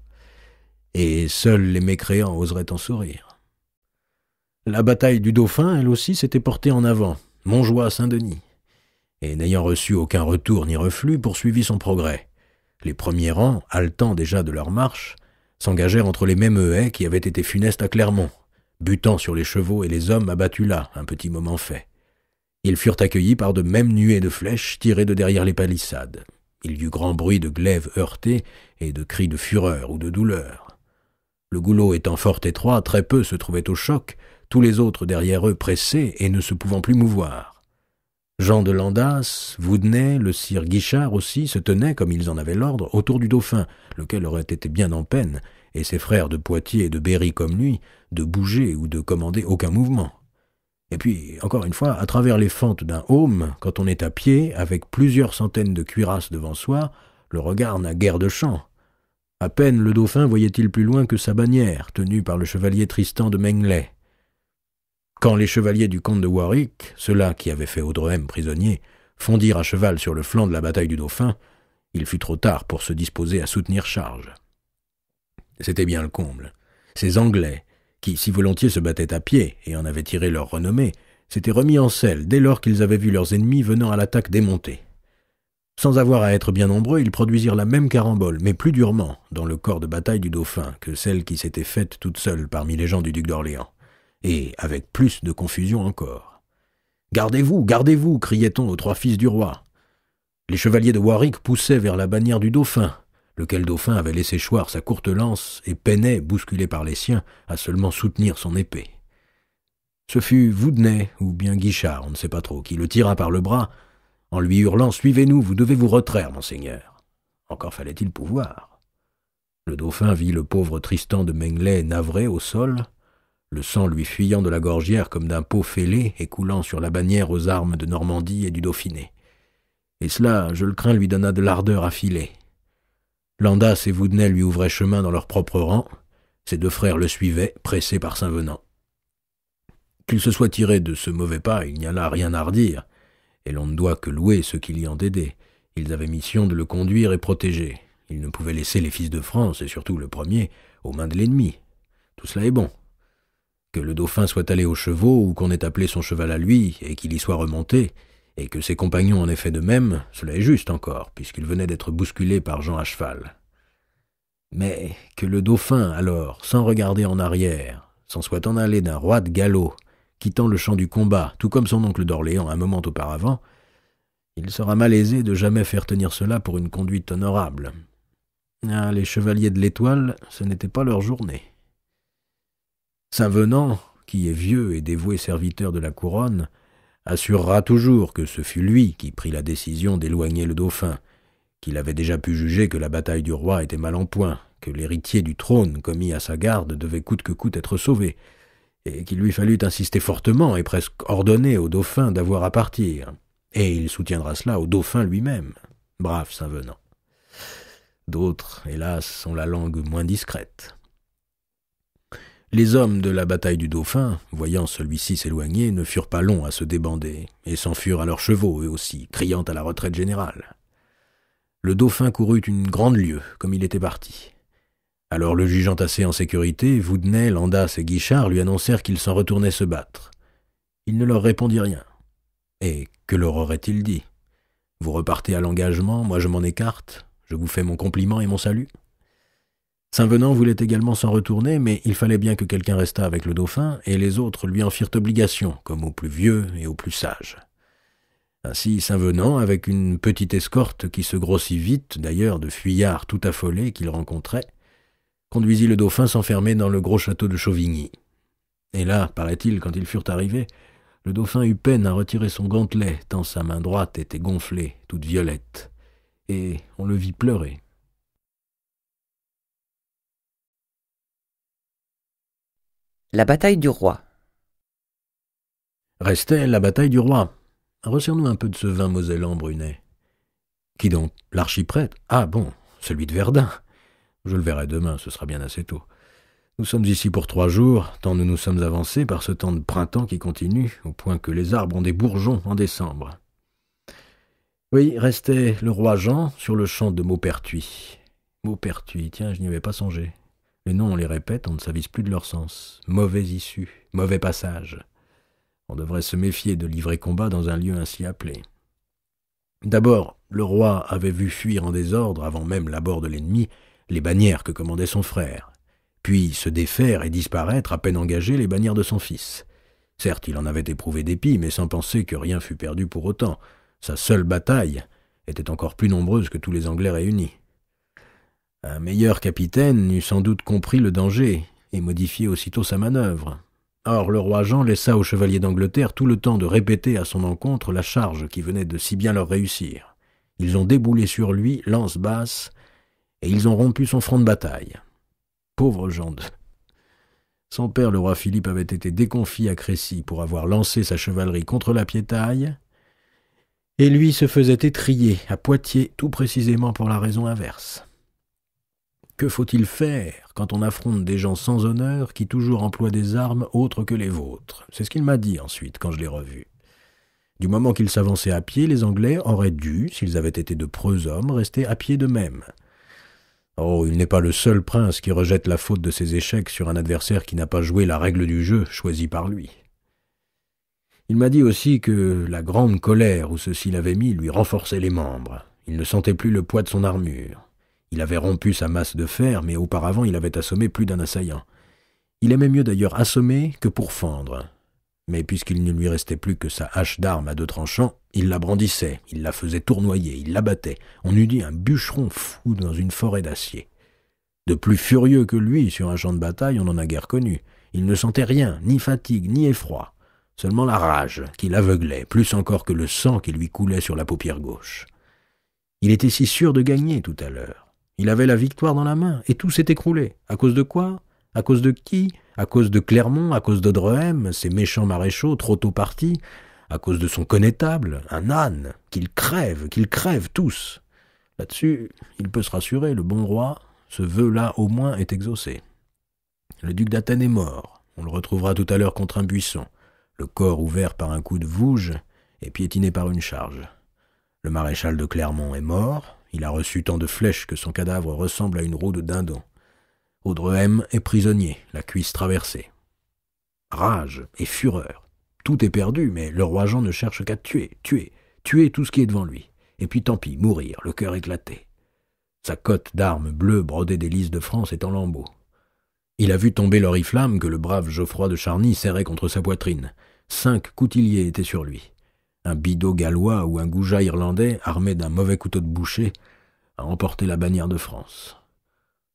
Speaker 2: Et seuls les mécréants oseraient en sourire. La bataille du Dauphin, elle aussi, s'était portée en avant, Montjoie à Saint-Denis, et n'ayant reçu aucun retour ni reflux, poursuivit son progrès. Les premiers rangs, haletant déjà de leur marche, s'engagèrent entre les mêmes haies qui avaient été funestes à Clermont, butant sur les chevaux et les hommes abattus là, un petit moment fait. Ils furent accueillis par de mêmes nuées de flèches tirées de derrière les palissades. Il y eut grand bruit de glaives heurtés et de cris de fureur ou de douleur. Le goulot étant fort étroit, très peu se trouvaient au choc, tous les autres derrière eux pressés et ne se pouvant plus mouvoir. Jean de Landas, Voudenay, le sire Guichard aussi se tenaient, comme ils en avaient l'ordre, autour du dauphin, lequel aurait été bien en peine, et ses frères de Poitiers et de Berry comme lui, de bouger ou de commander aucun mouvement. Et puis, encore une fois, à travers les fentes d'un aume, quand on est à pied, avec plusieurs centaines de cuirasses devant soi, le regard n'a guère de champ. À peine le dauphin voyait-il plus loin que sa bannière, tenue par le chevalier Tristan de Menglet. Quand les chevaliers du comte de Warwick, ceux-là qui avaient fait Audrehem prisonnier, fondirent à cheval sur le flanc de la bataille du dauphin, il fut trop tard pour se disposer à soutenir charge. C'était bien le comble. Ces Anglais, qui si volontiers se battaient à pied et en avaient tiré leur renommée, s'étaient remis en selle dès lors qu'ils avaient vu leurs ennemis venant à l'attaque démontés. Sans avoir à être bien nombreux, ils produisirent la même carambole, mais plus durement, dans le corps de bataille du dauphin que celle qui s'était faite toute seule parmi les gens du duc d'Orléans, et avec plus de confusion encore. « Gardez-vous, gardez-vous » criait-on aux 3 fils du roi. Les chevaliers de Warwick poussaient vers la bannière du dauphin, lequel dauphin avait laissé choir sa courte lance et peinait, bousculé par les siens, à seulement soutenir son épée. Ce fut Voudenay, ou bien Guichard, on ne sait pas trop, qui le tira par le bras, en lui hurlant « Suivez-nous, vous devez vous retraire, monseigneur !» Encore fallait-il pouvoir. Le dauphin vit le pauvre Tristan de Menglet navré au sol, le sang lui fuyant de la gorgière comme d'un pot fêlé et coulant sur la bannière aux armes de Normandie et du Dauphiné. Et cela, je le crains, lui donna de l'ardeur à filer. Landas et Voudenay lui ouvraient chemin dans leur propre rang, ses 2 frères le suivaient, pressés par Saint-Venant. Qu'il se soit tiré de ce mauvais pas, il n'y a là rien à redire, et l'on ne doit que louer ceux qui l'y ont aidé. Ils avaient mission de le conduire et protéger. Il ne pouvait laisser les fils de France, et surtout le premier, aux mains de l'ennemi. Tout cela est bon. Que le dauphin soit allé aux chevaux, ou qu'on ait appelé son cheval à lui, et qu'il y soit remonté, et que ses compagnons en aient fait de même, cela est juste encore, puisqu'il venait d'être bousculé par Jean à cheval. Mais que le dauphin, alors, sans regarder en arrière, s'en soit en allé d'un roi de galop, quittant le champ du combat, tout comme son oncle d'Orléans un moment auparavant, il sera malaisé de jamais faire tenir cela pour une conduite honorable. Ah, les chevaliers de l'Étoile, ce n'était pas leur journée. Saint-Venant, qui est vieux et dévoué serviteur de la couronne, assurera toujours que ce fut lui qui prit la décision d'éloigner le dauphin, qu'il avait déjà pu juger que la bataille du roi était mal en point, que l'héritier du trône commis à sa garde devait coûte que coûte être sauvé, et qu'il lui fallut insister fortement et presque ordonner au dauphin d'avoir à partir. Et il soutiendra cela au dauphin lui-même. Brave Saint-Venant. D'autres, hélas, ont la langue moins discrète. Les hommes de la bataille du Dauphin, voyant celui-ci s'éloigner, ne furent pas longs à se débander, et s'enfuirent à leurs chevaux, eux aussi, criant à la retraite générale. Le Dauphin courut une grande lieue, comme il était parti. Alors le jugeant assez en sécurité, Voudenay, Landas et Guichard lui annoncèrent qu'il s'en retournait se battre. Il ne leur répondit rien. Et que leur aurait-il dit ? Vous repartez à l'engagement, moi je m'en écarte, je vous fais mon compliment et mon salut. Saint-Venant voulait également s'en retourner, mais il fallait bien que quelqu'un restât avec le dauphin, et les autres lui en firent obligation, comme aux plus vieux et aux plus sages. Ainsi Saint-Venant, avec une petite escorte qui se grossit vite, d'ailleurs de fuyards tout affolés qu'il rencontrait, conduisit le dauphin s'enfermer dans le gros château de Chauvigny. Et là, paraît-il, quand ils furent arrivés, le dauphin eut peine à retirer son gantelet, tant sa main droite était gonflée, toute violette, et on le vit pleurer.
Speaker 1: La bataille du roi.
Speaker 2: Restait la bataille du roi. Resserre-nous un peu de ce vin mosellan, Brunet. Qui donc? L'archiprêtre? Ah bon, celui de Verdun. Je le verrai demain, ce sera bien assez tôt. Nous sommes ici pour 3 jours, tant nous nous sommes avancés par ce temps de printemps qui continue, au point que les arbres ont des bourgeons en décembre. Oui, restait le roi Jean sur le champ de Maupertuis. Maupertuis, tiens, je n'y avais pas songé. Les noms, on les répète, on ne s'avise plus de leur sens. Mauvais issue, mauvais passage. On devrait se méfier de livrer combat dans un lieu ainsi appelé. D'abord, le roi avait vu fuir en désordre, avant même l'abord de l'ennemi, les bannières que commandait son frère, puis se défaire et disparaître à peine engagées les bannières de son fils. Certes, il en avait éprouvé dépit, mais sans penser que rien fût perdu pour autant. Sa seule bataille était encore plus nombreuse que tous les Anglais réunis. Un meilleur capitaine eût sans doute compris le danger et modifié aussitôt sa manœuvre. Or, le roi Jean laissa aux chevaliers d'Angleterre tout le temps de répéter à son encontre la charge qui venait de si bien leur réussir. Ils ont déboulé sur lui, lance basse, et ils ont rompu son front de bataille. Pauvre Jean de... Son père, le roi Philippe, avait été déconfit à Crécy pour avoir lancé sa chevalerie contre la piétaille, et lui se faisait étriller à Poitiers tout précisément pour la raison inverse. Que faut-il faire quand on affronte des gens sans honneur qui toujours emploient des armes autres que les vôtres? C'est ce qu'il m'a dit ensuite quand je l'ai revu. Du moment qu'ils s'avançaient à pied, les Anglais auraient dû, s'ils avaient été de preux hommes, rester à pied d'eux-mêmes. Oh, il n'est pas le seul prince qui rejette la faute de ses échecs sur un adversaire qui n'a pas joué la règle du jeu choisie par lui. Il m'a dit aussi que la grande colère où ceci l'avait mis lui renforçait les membres. Il ne sentait plus le poids de son armure. Il avait rompu sa masse de fer, mais auparavant il avait assommé plus d'un assaillant. Il aimait mieux d'ailleurs assommer que pourfendre. Mais puisqu'il ne lui restait plus que sa hache d'armes à 2 tranchants, il la brandissait, il la faisait tournoyer, il l'abattait. On eût dit un bûcheron fou dans une forêt d'acier. De plus furieux que lui sur un champ de bataille, on n'en a guère connu. Il ne sentait rien, ni fatigue, ni effroi. Seulement la rage qui l'aveuglait, plus encore que le sang qui lui coulait sur la paupière gauche. Il était si sûr de gagner tout à l'heure. Il avait la victoire dans la main, et tout s'est écroulé. À cause de quoi? À cause de qui? À cause de Clermont, à cause d'Audrehem, ces méchants maréchaux trop tôt partis, à cause de son connétable, un âne, qu'ils crèvent tous. Là-dessus, il peut se rassurer, le bon roi, ce vœu-là au moins est exaucé. Le duc d'Athènes est mort, on le retrouvera tout à l'heure contre un buisson, le corps ouvert par un coup de vouge et piétiné par une charge. Le maréchal de Clermont est mort, Il a reçu tant de flèches que son cadavre ressemble à une roue de dindon. Audrehem est prisonnier, la cuisse traversée. Rage et fureur. Tout est perdu, mais le roi Jean ne cherche qu'à tuer tout ce qui est devant lui. Et puis tant pis, mourir, le cœur éclaté. Sa cotte d'armes bleues brodée des lys de France est en lambeaux. Il a vu tomber l'oriflamme que le brave Geoffroy de Charny serrait contre sa poitrine. 5 coutiliers étaient sur lui. Un bidault gallois ou un goujat irlandais, armé d'un mauvais couteau de boucher, a emporté la bannière de France.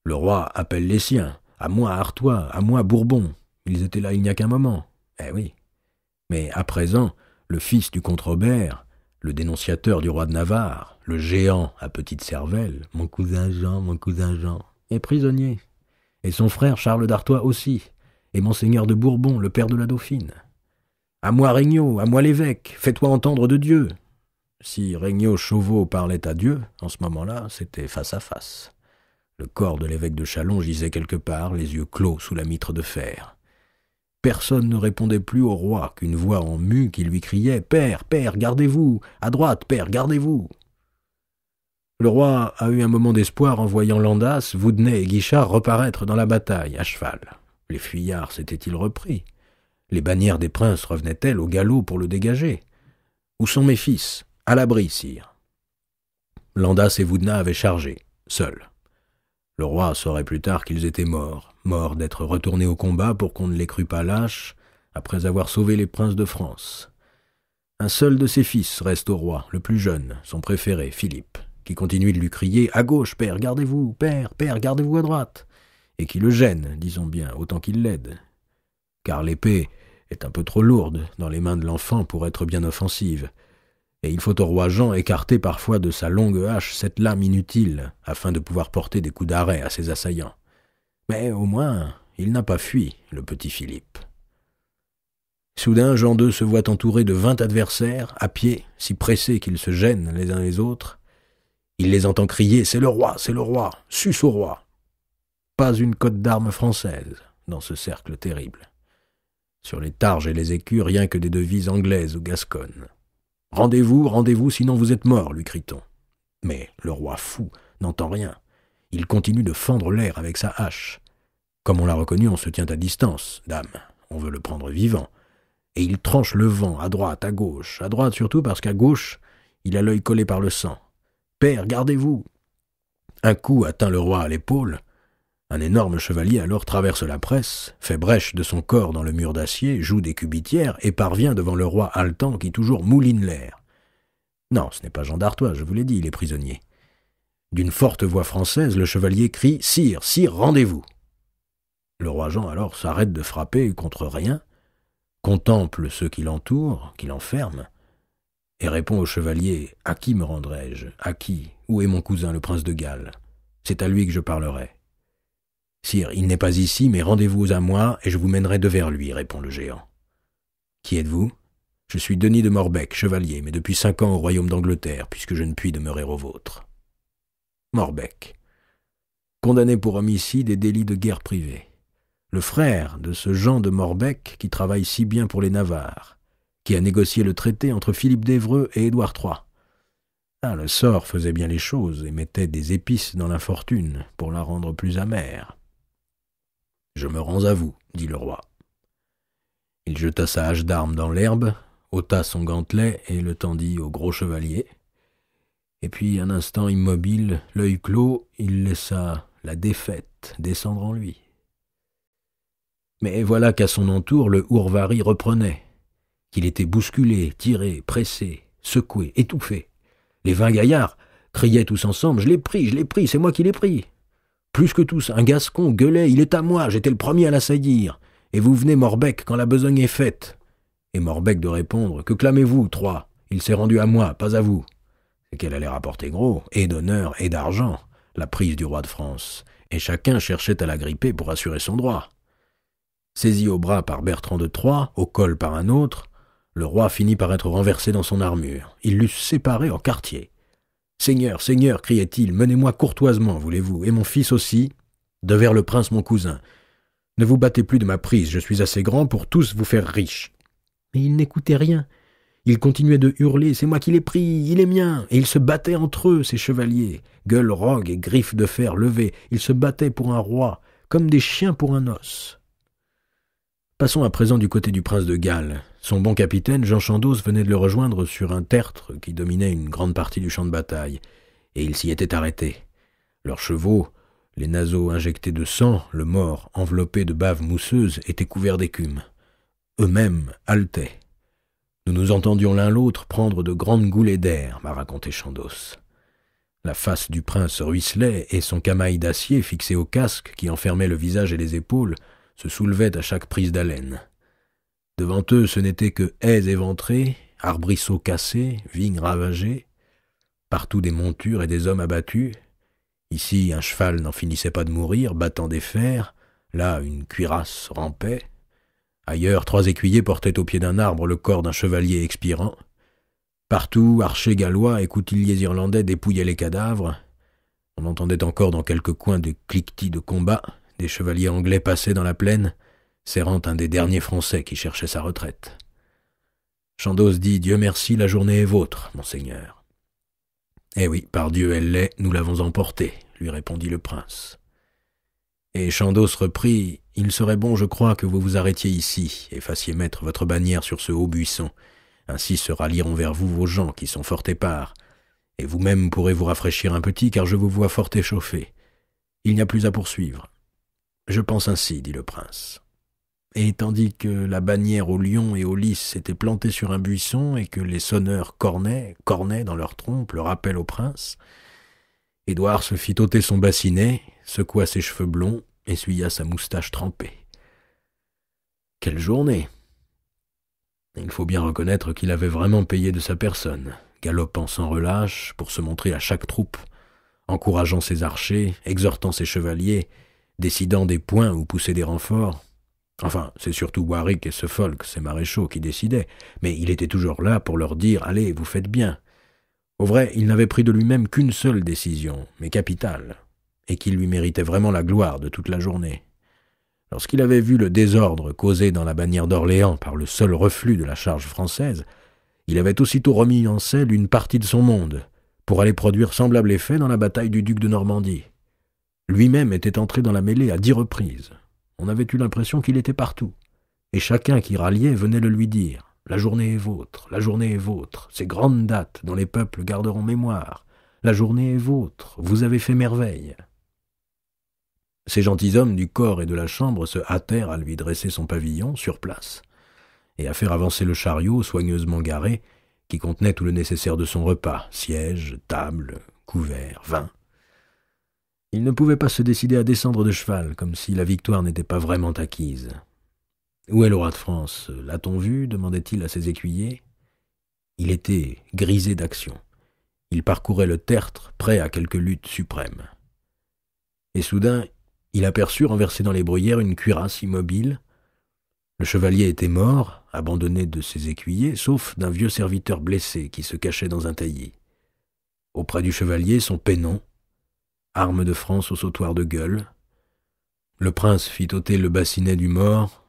Speaker 2: Le roi appelle les siens, à moi Artois, à moi Bourbon. Ils étaient là il n'y a qu'un moment. Eh oui. Mais à présent, le fils du comte Robert, le dénonciateur du roi de Navarre, le géant à petite cervelle, mon cousin Jean, est prisonnier. Et son frère Charles d'Artois aussi, et monseigneur de Bourbon, le père de la Dauphine. À moi Regnault, à moi l'évêque, fais-toi entendre de Dieu. Si Regnault Chauveau parlait à Dieu, en ce moment-là, c'était face à face. Le corps de l'évêque de Châlons gisait quelque part, les yeux clos sous la mitre de fer. Personne ne répondait plus au roi qu'une voix en mue qui lui criait « Père, père, gardez-vous! À droite, père, gardez-vous !» Le roi a eu un moment d'espoir en voyant Landas, Voudenay et Guichard reparaître dans la bataille, à cheval. Les fuyards s'étaient-ils repris? Les bannières des princes revenaient-elles au galop pour le dégager? Où sont mes fils? À l'abri, sire. Landas et Voudenay avaient chargé, seuls. Le roi saurait plus tard qu'ils étaient morts d'être retournés au combat pour qu'on ne les crût pas lâches, après avoir sauvé les princes de France. Un seul de ses fils reste au roi, le plus jeune, son préféré, Philippe, qui continue de lui crier « À gauche, père, gardez-vous, père, père, gardez-vous à droite !» et qui le gêne, disons bien, autant qu'il l'aide. Car l'épée est un peu trop lourde dans les mains de l'enfant pour être bien offensive, et il faut au roi Jean écarter parfois de sa longue hache cette lame inutile, afin de pouvoir porter des coups d'arrêt à ses assaillants. Mais au moins, il n'a pas fui, le petit Philippe. Soudain, Jean II se voit entouré de 20 adversaires, à pied, si pressés qu'ils se gênent les uns les autres. Il les entend crier « C'est le roi, suce au roi !» Pas une cotte d'armes française dans ce cercle terrible. Sur les targes et les écus, rien que des devises anglaises ou gasconnes. « Rendez-vous, rendez-vous, sinon vous êtes morts !» lui crie-t-on. Mais le roi fou n'entend rien. Il continue de fendre l'air avec sa hache. Comme on l'a reconnu, on se tient à distance, dame. On veut le prendre vivant. Et il tranche le vent, à droite, à gauche. À droite surtout parce qu'à gauche, il a l'œil collé par le sang. « Père, gardez-vous !» Un coup atteint le roi à l'épaule. Un énorme chevalier alors traverse la presse, fait brèche de son corps dans le mur d'acier, joue des cubitières et parvient devant le roi haletant qui toujours mouline l'air. Non, ce n'est pas Jean d'Artois, je vous l'ai dit, il est prisonnier. D'une forte voix française, le chevalier crie « Sire, sire, rendez-vous !» Le roi Jean alors s'arrête de frapper contre rien, contemple ceux qui l'entourent, qui l'enferment, et répond au chevalier « À qui me rendrai-je? À qui? Où est mon cousin, le prince de Galles? C'est à lui que je parlerai. » « Sire, il n'est pas ici, mais rendez-vous à moi, et je vous mènerai devers lui, » répond le géant. « Qui êtes-vous ? Je suis Denis de Morbec, chevalier, mais depuis 5 ans au royaume d'Angleterre, puisque je ne puis demeurer au vôtre. » Morbec, condamné pour homicide et délit de guerre privée. Le frère de ce Jean de Morbec qui travaille si bien pour les Navarres, qui a négocié le traité entre Philippe d'Évreux et Édouard III. Ah, le sort faisait bien les choses et mettait des épices dans l'infortune pour la rendre plus amère. « Je me rends à vous, » dit le roi. Il jeta sa hache d'armes dans l'herbe, ôta son gantelet et le tendit au gros chevalier. Et puis, un instant immobile, l'œil clos, il laissa la défaite descendre en lui. Mais voilà qu'à son entour, le Hourvari reprenait, qu'il était bousculé, tiré, pressé, secoué, étouffé. Les 20 gaillards criaient tous ensemble « Je l'ai pris, c'est moi qui l'ai pris !» Plus que tous, un Gascon gueulait « Il est à moi, j'étais le premier à l'assaillir, et vous venez Morbec quand la besogne est faite. » Et Morbec de répondre « Que clamez-vous, Troie? Il s'est rendu à moi, pas à vous. » C'est qu'elle allait rapporter gros, et d'honneur et d'argent, la prise du roi de France, et chacun cherchait à la gripper pour assurer son droit. Saisi au bras par Bertrand de Troyes, au col par un autre, le roi finit par être renversé dans son armure. Il l'eût séparé en quartiers. « Seigneur, Seigneur, criait-il, menez-moi courtoisement, voulez-vous, et mon fils aussi, devers le prince mon cousin. Ne vous battez plus de ma prise, je suis assez grand pour tous vous faire riches. » Mais il n'écoutait rien. Ils continuaient de hurler « C'est moi qui l'ai pris, il est mien !» Et ils se battaient entre eux, ces chevaliers, gueules rogues et griffes de fer levées. Ils se battaient pour un roi, comme des chiens pour un os. Passons à présent du côté du prince de Galles. Son bon capitaine, Jean Chandos, venait de le rejoindre sur un tertre qui dominait une grande partie du champ de bataille, et il s'y était arrêté. Leurs chevaux, les naseaux injectés de sang, le mors enveloppé de bave mousseuse, étaient couverts d'écume. Eux-mêmes haletaient. Nous nous entendions l'un l'autre prendre de grandes goulées d'air, m'a raconté Chandos. La face du prince ruisselait, et son camail d'acier fixé au casque qui enfermait le visage et les épaules se soulevait à chaque prise d'haleine. Devant eux, ce n'était que haies éventrées, arbrisseaux cassés, vignes ravagées, partout des montures et des hommes abattus. Ici, un cheval n'en finissait pas de mourir, battant des fers, là, une cuirasse rampait. Ailleurs, 3 écuyers portaient au pied d'un arbre le corps d'un chevalier expirant. Partout, archers gallois et coutilliers irlandais dépouillaient les cadavres. On entendait encore dans quelques coins des cliquetis de combat. Des chevaliers anglais passaient dans la plaine, serrant un des derniers Français qui cherchait sa retraite. Chandos dit « Dieu merci, la journée est vôtre, monseigneur. » « Eh oui, par Dieu elle l'est, nous l'avons emportée, » lui répondit le prince. Et Chandos reprit « Il serait bon, je crois, que vous vous arrêtiez ici et fassiez mettre votre bannière sur ce haut buisson. Ainsi se rallieront vers vous vos gens qui sont fort épars, et vous-même pourrez vous rafraîchir un petit, car je vous vois fort échauffé. Il n'y a plus à poursuivre. » « Je pense ainsi, dit le prince. Et tandis que la bannière aux lions et aux lys s'était plantée sur un buisson et que les sonneurs cornaient dans leur trompe le rappel au prince, Édouard se fit ôter son bassinet, secoua ses cheveux blonds, essuya sa moustache trempée. Quelle journée! Il faut bien reconnaître qu'il avait vraiment payé de sa personne, galopant sans relâche pour se montrer à chaque troupe, encourageant ses archers, exhortant ses chevaliers, décidant des points où pousser des renforts. Enfin, c'est surtout Warwick et Suffolk, ses maréchaux, qui décidaient, mais il était toujours là pour leur dire « Allez, vous faites bien ». Au vrai, il n'avait pris de lui-même qu'une seule décision, mais capitale, et qui lui méritait vraiment la gloire de toute la journée. Lorsqu'il avait vu le désordre causé dans la bannière d'Orléans par le seul reflux de la charge française, il avait aussitôt remis en selle une partie de son monde, pour aller produire semblable effet dans la bataille du duc de Normandie. Lui-même était entré dans la mêlée à 10 reprises. On avait eu l'impression qu'il était partout. Et chacun qui ralliait venait le lui dire. La journée est vôtre, la journée est vôtre. Ces grandes dates dont les peuples garderont mémoire. La journée est vôtre, vous avez fait merveille. Ces gentilshommes du corps et de la chambre se hâtèrent à lui dresser son pavillon sur place et à faire avancer le chariot soigneusement garé qui contenait tout le nécessaire de son repas, siège, table, couverts, vin. Il ne pouvait pas se décider à descendre de cheval, comme si la victoire n'était pas vraiment acquise. « Où est le roi de France? L'a-t-on vu » demandait-il à ses écuyers. Il était grisé d'action. Il parcourait le tertre, prêt à quelque lutte suprême. Et soudain, il aperçut renversée dans les bruyères une cuirasse immobile. Le chevalier était mort, abandonné de ses écuyers, sauf d'un vieux serviteur blessé qui se cachait dans un taillis. Auprès du chevalier, son pennon, arme de France au sautoir de gueule. Le prince fit ôter le bassinet du mort.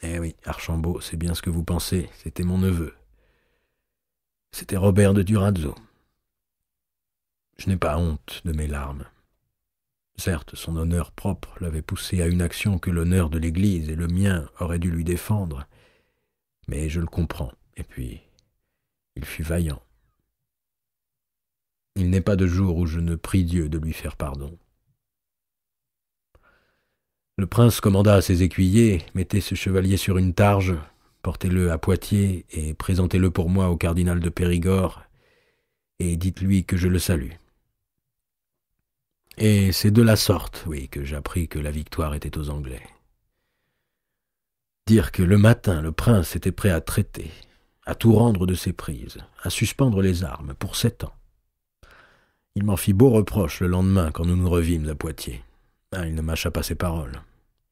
Speaker 2: Eh oui, Archambault, c'est bien ce que vous pensez, c'était mon neveu. C'était Robert de Durazzo. Je n'ai pas honte de mes larmes. Certes, son honneur propre l'avait poussé à une action que l'honneur de l'Église et le mien auraient dû lui défendre, mais je le comprends, et puis il fut vaillant. Il n'est pas de jour où je ne prie Dieu de lui faire pardon. Le prince commanda à ses écuyers, mettez ce chevalier sur une targe, portez-le à Poitiers et présentez-le pour moi au cardinal de Périgord, et dites-lui que je le salue. Et c'est de la sorte, oui, que j'appris que la victoire était aux Anglais. Dire que le matin, le prince était prêt à traiter, à tout rendre de ses prises, à suspendre les armes pour 7 ans. Il m'en fit beau reproche le lendemain quand nous nous revîmes à Poitiers. Il ne mâcha pas ses paroles.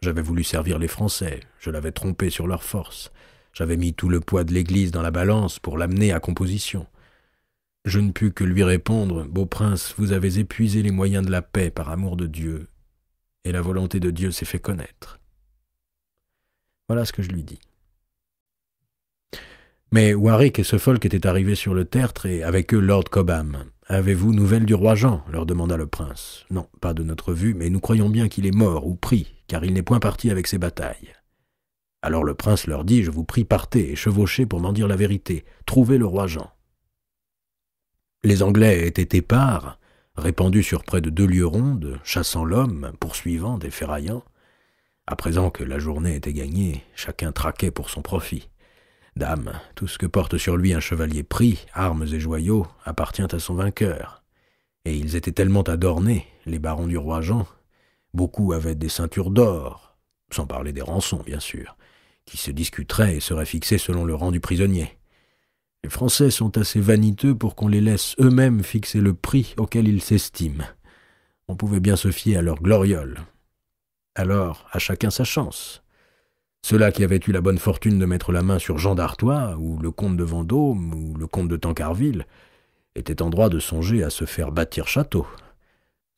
Speaker 2: J'avais voulu servir les Français, je l'avais trompé sur leur force. J'avais mis tout le poids de l'Église dans la balance pour l'amener à composition. Je ne pus que lui répondre « Beau prince, vous avez épuisé les moyens de la paix par amour de Dieu, et la volonté de Dieu s'est fait connaître. » Voilà ce que je lui dis. Mais Warwick et Suffolk étaient arrivés sur le tertre, et avec eux Lord Cobham. « Avez-vous nouvelle du roi Jean » leur demanda le prince. « Non, pas de notre vue, mais nous croyons bien qu'il est mort ou pris, car il n'est point parti avec ses batailles. » Alors le prince leur dit « Je vous prie, partez et chevauchez pour m'en dire la vérité. Trouvez le roi Jean. » Les Anglais étaient épars, répandus sur près de 2 lieues rondes, chassant l'homme, poursuivant, déferraillant. À présent que la journée était gagnée, chacun traquait pour son profit. Dame, tout ce que porte sur lui un chevalier pris, armes et joyaux, appartient à son vainqueur. Et ils étaient tellement adornés, les barons du roi Jean. Beaucoup avaient des ceintures d'or, sans parler des rançons, bien sûr, qui se discuteraient et seraient fixées selon le rang du prisonnier. Les Français sont assez vaniteux pour qu'on les laisse eux-mêmes fixer le prix auquel ils s'estiment. On pouvait bien se fier à leur gloriole. Alors, à chacun sa chance. Ceux-là qui avaient eu la bonne fortune de mettre la main sur Jean d'Artois, ou le comte de Vendôme, ou le comte de Tancarville, étaient en droit de songer à se faire bâtir château.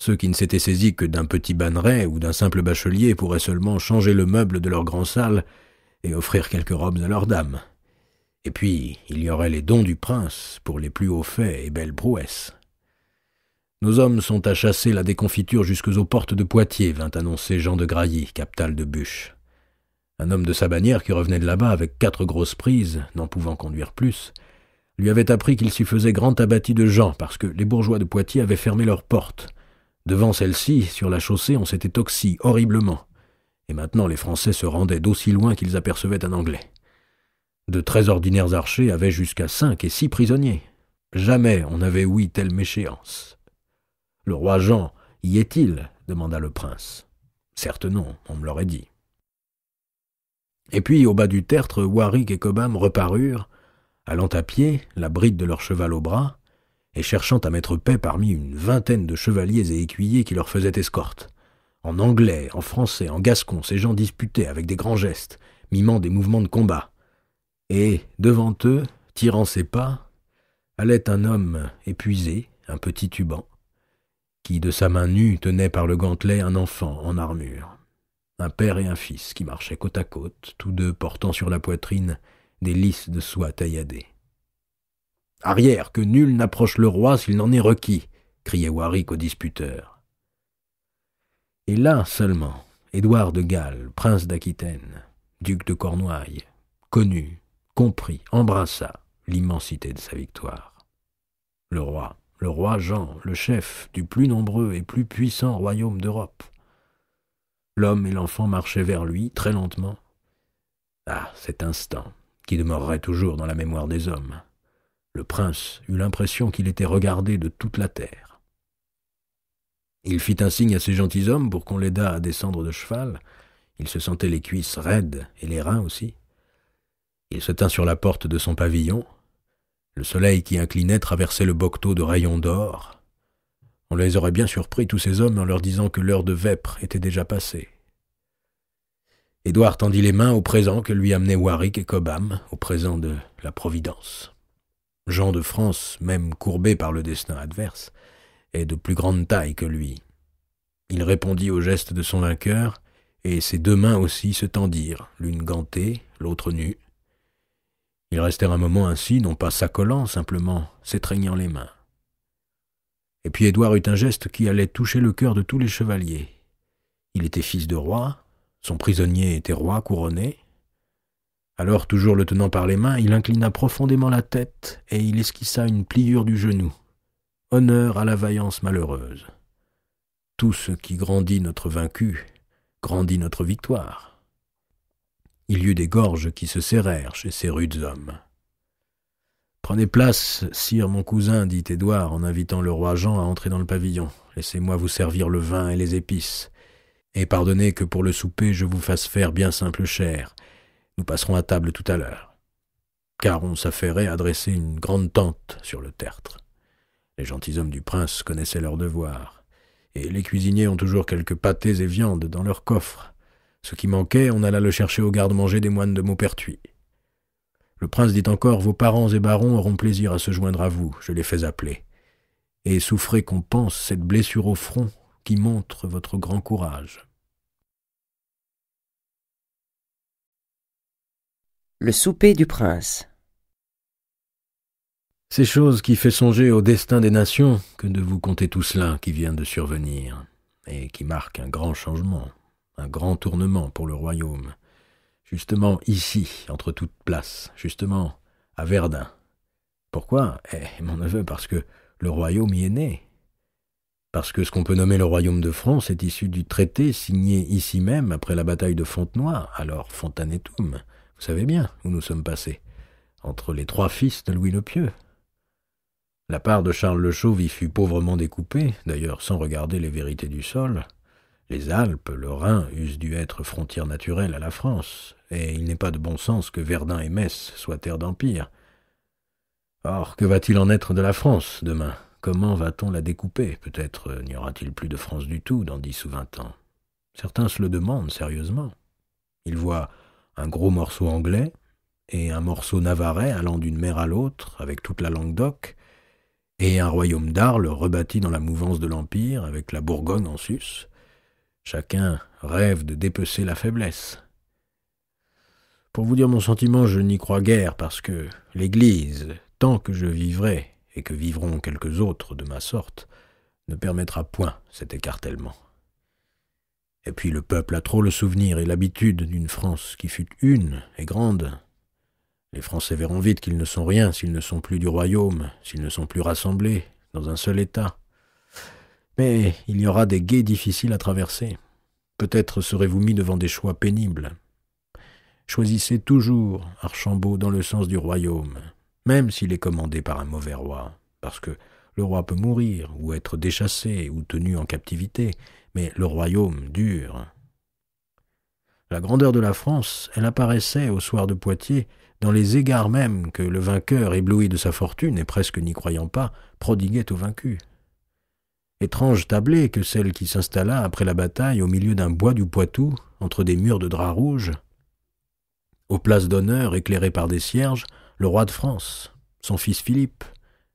Speaker 2: Ceux qui ne s'étaient saisis que d'un petit banneret ou d'un simple bachelier pourraient seulement changer le meuble de leur grand salle et offrir quelques robes à leurs dames. Et puis, il y aurait les dons du prince pour les plus hauts faits et belles prouesses. Nos hommes sont à chasser la déconfiture jusqu'aux portes de Poitiers, vint annoncer Jean de Grailly, captal de Buch. Un homme de sa bannière qui revenait de là-bas avec 4 grosses prises, n'en pouvant conduire plus, lui avait appris qu'il s'y faisait grand abattis de gens parce que les bourgeois de Poitiers avaient fermé leurs portes. Devant celles-ci, sur la chaussée, on s'était oxy horriblement. Et maintenant les Français se rendaient d'aussi loin qu'ils apercevaient un Anglais. De très ordinaires archers avaient jusqu'à 5 et 6 prisonniers. Jamais on n'avait ouï telle méchéance. « Le roi Jean, y est-il » demanda le prince. « Certes non, on me l'aurait dit. » Et puis, au bas du tertre, Warwick et Cobham reparurent, allant à pied, la bride de leur cheval au bras, et cherchant à mettre paix parmi une 20aine de chevaliers et écuyers qui leur faisaient escorte. En anglais, en français, en gascon, ces gens disputaient avec des grands gestes, mimant des mouvements de combat. Et, devant eux, tirant ses pas, allait un homme épuisé, un petit tuban, qui, de sa main nue, tenait par le gantelet un enfant en armure. Un père et un fils qui marchaient côte à côte, tous deux portant sur la poitrine des lisses de soie tailladées. « Arrière, que nul n'approche le roi s'il n'en est requis !» criait Warwick au disputeur. Et là seulement, Édouard de Galles, prince d'Aquitaine, duc de Cornouailles, connut, comprit, embrassa l'immensité de sa victoire. Le roi Jean, le chef du plus nombreux et plus puissant royaume d'Europe. L'homme et l'enfant marchaient vers lui, très lentement. Ah, cet instant, qui demeurerait toujours dans la mémoire des hommes. Le prince eut l'impression qu'il était regardé de toute la terre. Il fit un signe à ses gentilshommes pour qu'on l'aidât à descendre de cheval. Il se sentait les cuisses raides et les reins aussi. Il se tint sur la porte de son pavillon. Le soleil qui inclinait traversait le bocteau de rayons d'or. On les aurait bien surpris, tous ces hommes, en leur disant que l'heure de vêpres était déjà passée. Édouard tendit les mains au présent que lui amenaient Warwick et Cobham, au présent de la Providence. Jean de France, même courbé par le destin adverse, est de plus grande taille que lui. Il répondit au geste de son vainqueur, et ses 2 mains aussi se tendirent, l'une gantée, l'autre nue. Ils restèrent un moment ainsi, non pas s'accolant, simplement s'étreignant les mains. Et puis Édouard eut un geste qui allait toucher le cœur de tous les chevaliers. Il était fils de roi, son prisonnier était roi couronné. Alors, toujours le tenant par les mains, il inclina profondément la tête et il esquissa une pliure du genou. Honneur à la vaillance malheureuse. Tout ce qui grandit notre vaincu, grandit notre victoire. Il y eut des gorges qui se serrèrent chez ces rudes hommes. « Prenez place, sire mon cousin, dit Édouard en invitant le roi Jean à entrer dans le pavillon. Laissez-moi vous servir le vin et les épices. Et pardonnez que pour le souper je vous fasse faire bien simple chère. Nous passerons à table tout à l'heure. » Car on s'affairait à dresser une grande tente sur le tertre. Les gentilshommes du prince connaissaient leurs devoirs. Et les cuisiniers ont toujours quelques pâtés et viandes dans leurs coffres. Ce qui manquait, on alla le chercher au garde-manger des moines de Maupertuis. Le prince dit encore « Vos parents et barons auront plaisir à se joindre à vous, je les fais appeler. Et souffrez qu'on pense cette blessure au front qui montre votre grand courage. »
Speaker 1: Le souper du prince.
Speaker 2: Ces choses qui fait songer au destin des nations que de vous conter tout cela qui vient de survenir, et qui marque un grand changement, un grand tournement pour le royaume. Justement ici, entre toutes places, justement à Verdun. Pourquoi? Mon neveu, parce que le royaume y est né. Parce que ce qu'on peut nommer le royaume de France est issu du traité signé ici même après la bataille de Fontenoy, alors Fontanetum. Vous savez bien où nous sommes passés, entre les 3 fils de Louis le Pieux. La part de Charles le Chauve y fut pauvrement découpée, d'ailleurs sans regarder les vérités du sol. Les Alpes, le Rhin eussent dû être frontières naturelles à la France, et il n'est pas de bon sens que Verdun et Metz soient terres d'empire. Or, que va-t-il en être de la France demain? Comment va-t-on la découper? Peut-être n'y aura-t-il plus de France du tout dans 10 ou 20 ans. Certains se le demandent sérieusement. Ils voient un gros morceau anglais et un morceau navarrais allant d'une mer à l'autre avec toute la Languedoc, et un royaume d'Arles rebâti dans la mouvance de l'Empire avec la Bourgogne en sus. Chacun rêve de dépecer la faiblesse. Pour vous dire mon sentiment, je n'y crois guère, parce que l'Église, tant que je vivrai, et que vivront quelques autres de ma sorte, ne permettra point cet écartèlement. Et puis le peuple a trop le souvenir et l'habitude d'une France qui fut une et grande. Les Français verront vite qu'ils ne sont rien s'ils ne sont plus du royaume, s'ils ne sont plus rassemblés dans un seul État. Mais il y aura des gués difficiles à traverser. Peut-être serez-vous mis devant des choix pénibles. Choisissez toujours Archambault dans le sens du royaume, même s'il est commandé par un mauvais roi, parce que le roi peut mourir, ou être déchassé, ou tenu en captivité, mais le royaume dure. La grandeur de la France, elle apparaissait au soir de Poitiers dans les égards mêmes que le vainqueur, ébloui de sa fortune et presque n'y croyant pas, prodiguait au vaincu. Étrange tablée que celle qui s'installa après la bataille au milieu d'un bois du Poitou, entre des murs de drap rouge. Aux places d'honneur, éclairées par des cierges, le roi de France, son fils Philippe,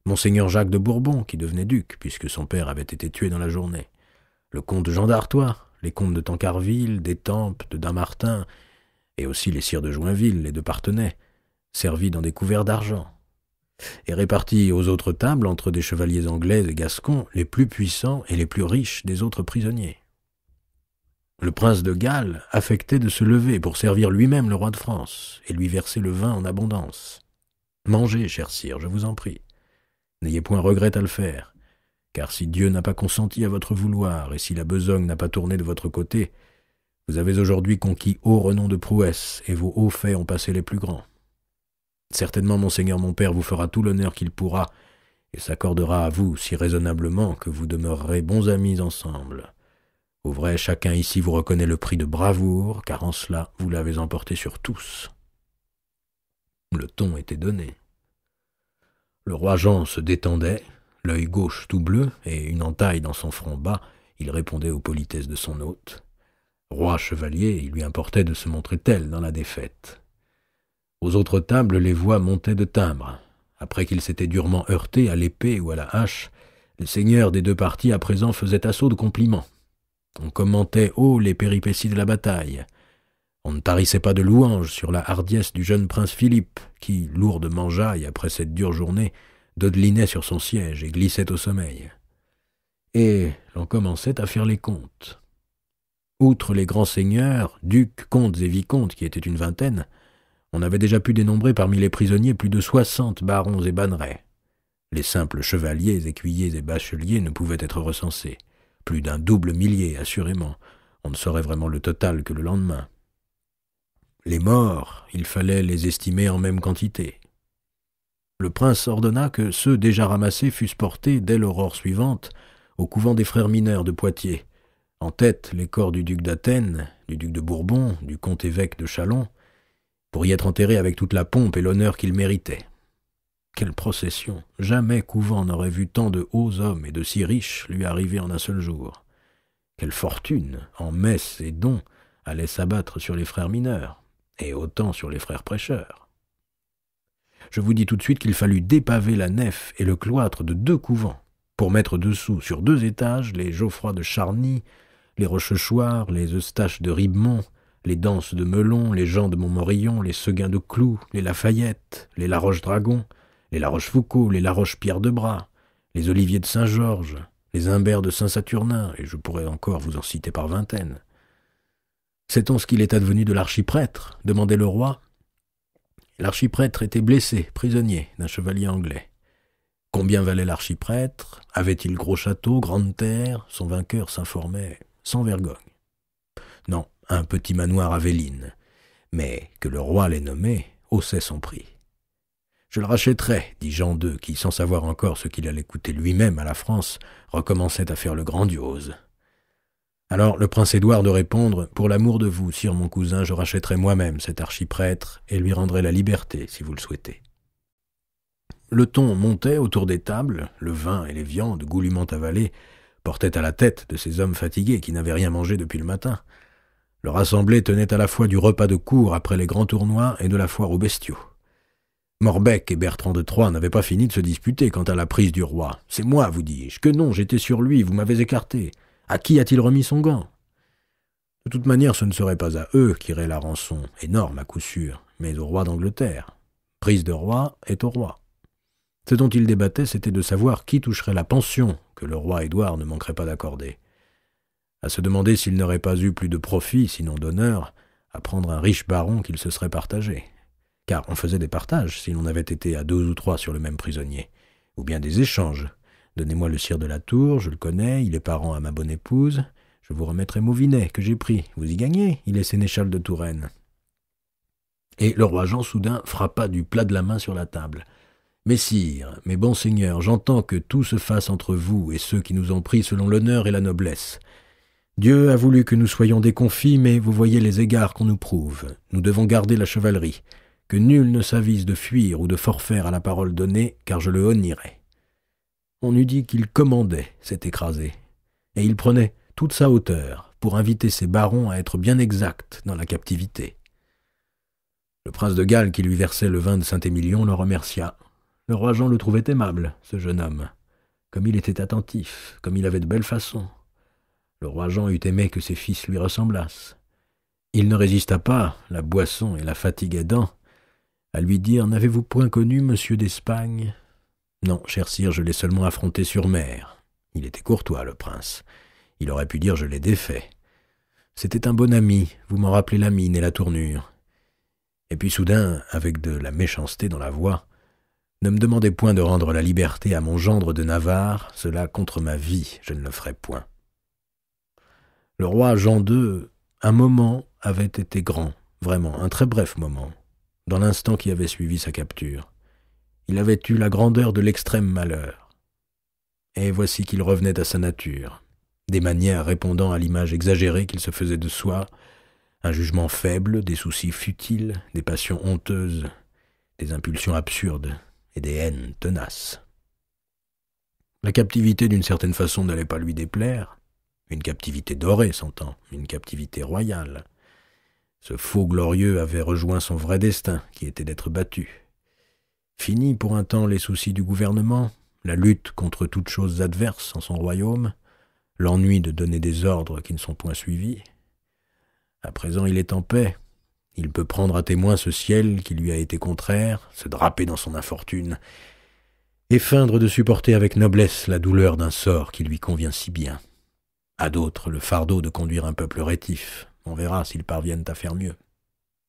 Speaker 2: monseigneur Jacques de Bourbon, qui devenait duc, puisque son père avait été tué dans la journée, le comte Jean d'Artois, les comtes de Tancarville, d'Étampes, de Dammartin, et aussi les sires de Joinville et de Parthenay, servis dans des couverts d'argent, et répartis aux autres tables entre des chevaliers anglais et gascons, les plus puissants et les plus riches des autres prisonniers. Le prince de Galles affectait de se lever pour servir lui-même le roi de France et lui verser le vin en abondance. Mangez, cher sire, je vous en prie. N'ayez point regret à le faire, car si Dieu n'a pas consenti à votre vouloir et si la besogne n'a pas tourné de votre côté, vous avez aujourd'hui conquis haut renom de prouesse et vos hauts faits ont passé les plus grands. Certainement, monseigneur mon père vous fera tout l'honneur qu'il pourra et s'accordera à vous si raisonnablement que vous demeurerez bons amis ensemble. Au vrai, chacun ici vous reconnaît le prix de bravoure, car en cela vous l'avez emporté sur tous. Le ton était donné. Le roi Jean se détendait, l'œil gauche tout bleu et une entaille dans son front bas, il répondait aux politesses de son hôte. Roi chevalier, il lui importait de se montrer tel dans la défaite. Aux autres tables, les voix montaient de timbre. Après qu'ils s'étaient durement heurtés à l'épée ou à la hache, les seigneurs des deux parties à présent faisaient assaut de compliments. On commentait haut les péripéties de la bataille. On ne tarissait pas de louanges sur la hardiesse du jeune prince Philippe, qui, lourd de mangeaille après cette dure journée, dodelinait sur son siège et glissait au sommeil. Et l'on commençait à faire les comptes. Outre les grands seigneurs, ducs, comtes et vicomtes, qui étaient une vingtaine, on avait déjà pu dénombrer parmi les prisonniers plus de 60 barons et bannerets. Les simples chevaliers, écuyers et bacheliers ne pouvaient être recensés. Plus d'un double millier, assurément. On ne saurait vraiment le total que le lendemain. Les morts, il fallait les estimer en même quantité. Le prince ordonna que ceux déjà ramassés fussent portés, dès l'aurore suivante, au couvent des frères mineurs de Poitiers. En tête, les corps du duc d'Athènes, du duc de Bourbon, du comte-évêque de Châlons, pour y être enterrés avec toute la pompe et l'honneur qu'ils méritaient. Quelle procession! Jamais couvent n'aurait vu tant de hauts hommes et de si riches lui arriver en un seul jour. Quelle fortune, en messes et dons, allait s'abattre sur les frères mineurs, et autant sur les frères prêcheurs. Je vous dis tout de suite qu'il fallut dépaver la nef et le cloître de 2 couvents, pour mettre dessous, sur 2 étages, les Geoffroy de Charny, les Rochechouart, les Eustaches de Ribemont, les Danses de Melon, les Jean de Montmorillon, les Seguin de Cloux, les Lafayette, les Laroche-Dragon, les La Rochefoucauld, les La Roche-Pierre de Bras, les Oliviers de Saint-Georges, les Imbert de Saint-Saturnin, et je pourrais encore vous en citer par vingtaines. Sait-on ce qu'il est advenu de l'archiprêtre ? Demandait le roi. L'archiprêtre était blessé, prisonnier d'un chevalier anglais. Combien valait l'archiprêtre ? Avait-il gros château, grande terre ? Son vainqueur s'informait sans vergogne. Non, un petit manoir à Véline, mais que le roi l'ait nommé haussait son prix. Je le rachèterai, dit Jean II, qui, sans savoir encore ce qu'il allait coûter lui-même à la France, recommençait à faire le grandiose. Alors le prince Édouard de répondre « Pour l'amour de vous, sire mon cousin, je rachèterai moi-même cet archiprêtre et lui rendrai la liberté, si vous le souhaitez. » Le ton montait autour des tables, le vin et les viandes, goulûment avalées, portaient à la tête de ces hommes fatigués qui n'avaient rien mangé depuis le matin. Leur assemblée tenait à la fois du repas de cour après les grands tournois et de la foire aux bestiaux. Morbec et Bertrand de Troyes n'avaient pas fini de se disputer quant à la prise du roi. « C'est moi, vous dis-je, que non, j'étais sur lui, vous m'avez écarté. À qui a-t-il remis son gant ?» De toute manière, ce ne serait pas à eux qu'irait la rançon, énorme à coup sûr, mais au roi d'Angleterre. Prise de roi est au roi. Ce dont ils débattaient, c'était de savoir qui toucherait la pension que le roi Édouard ne manquerait pas d'accorder. À se demander s'il n'aurait pas eu plus de profit, sinon d'honneur, à prendre un riche baron qu'il se serait partagé. Car on faisait des partages si l'on avait été à 2 ou 3 sur le même prisonnier, ou bien des échanges. Donnez-moi le sire de la Tour, je le connais, il est parent à ma bonne épouse, je vous remettrai Mauvinet, que j'ai pris, vous y gagnez, il est sénéchal de Touraine. Et le roi Jean soudain frappa du plat de la main sur la table. « Messire, mes bons seigneurs, j'entends que tout se fasse entre vous et ceux qui nous ont pris selon l'honneur et la noblesse. Dieu a voulu que nous soyons déconfits, mais vous voyez les égards qu'on nous prouve. Nous devons garder la chevalerie, que nul ne s'avise de fuir ou de forfaire à la parole donnée, car je le honnirai. » On eût dit qu'il commandait cet écrasé, et il prenait toute sa hauteur pour inviter ses barons à être bien exacts dans la captivité. Le prince de Galles, qui lui versait le vin de Saint-Émilion, le remercia. Le roi Jean le trouvait aimable, ce jeune homme. Comme il était attentif, comme il avait de belles façons. Le roi Jean eût aimé que ses fils lui ressemblassent. Il ne résista pas, la boisson et la fatigue aidant, à lui dire « N'avez-vous point connu monsieur d'Espagne ?» Non, cher sire, je l'ai seulement affronté sur mer. Il était courtois, le prince. Il aurait pu dire « Je l'ai défait. » C'était un bon ami, vous m'en rappelez la mine et la tournure. Et puis soudain, avec de la méchanceté dans la voix, « Ne me demandez point de rendre la liberté à mon gendre de Navarre, cela contre ma vie, je ne le ferai point. » Le roi Jean II, un moment, avait été grand, vraiment, un très bref moment, dans l'instant qui avait suivi sa capture. Il avait eu la grandeur de l'extrême malheur. Et voici qu'il revenait à sa nature, des manières répondant à l'image exagérée qu'il se faisait de soi, un jugement faible, des soucis futiles, des passions honteuses, des impulsions absurdes et des haines tenaces. La captivité, d'une certaine façon, n'allait pas lui déplaire. Une captivité dorée, s'entend, une captivité royale. Ce faux glorieux avait rejoint son vrai destin, qui était d'être battu. Fini pour un temps les soucis du gouvernement, la lutte contre toutes choses adverses en son royaume, l'ennui de donner des ordres qui ne sont point suivis. À présent il est en paix, il peut prendre à témoin ce ciel qui lui a été contraire, se draper dans son infortune, et feindre de supporter avec noblesse la douleur d'un sort qui lui convient si bien. À d'autres le fardeau de conduire un peuple rétif, on verra s'ils parviennent à faire mieux.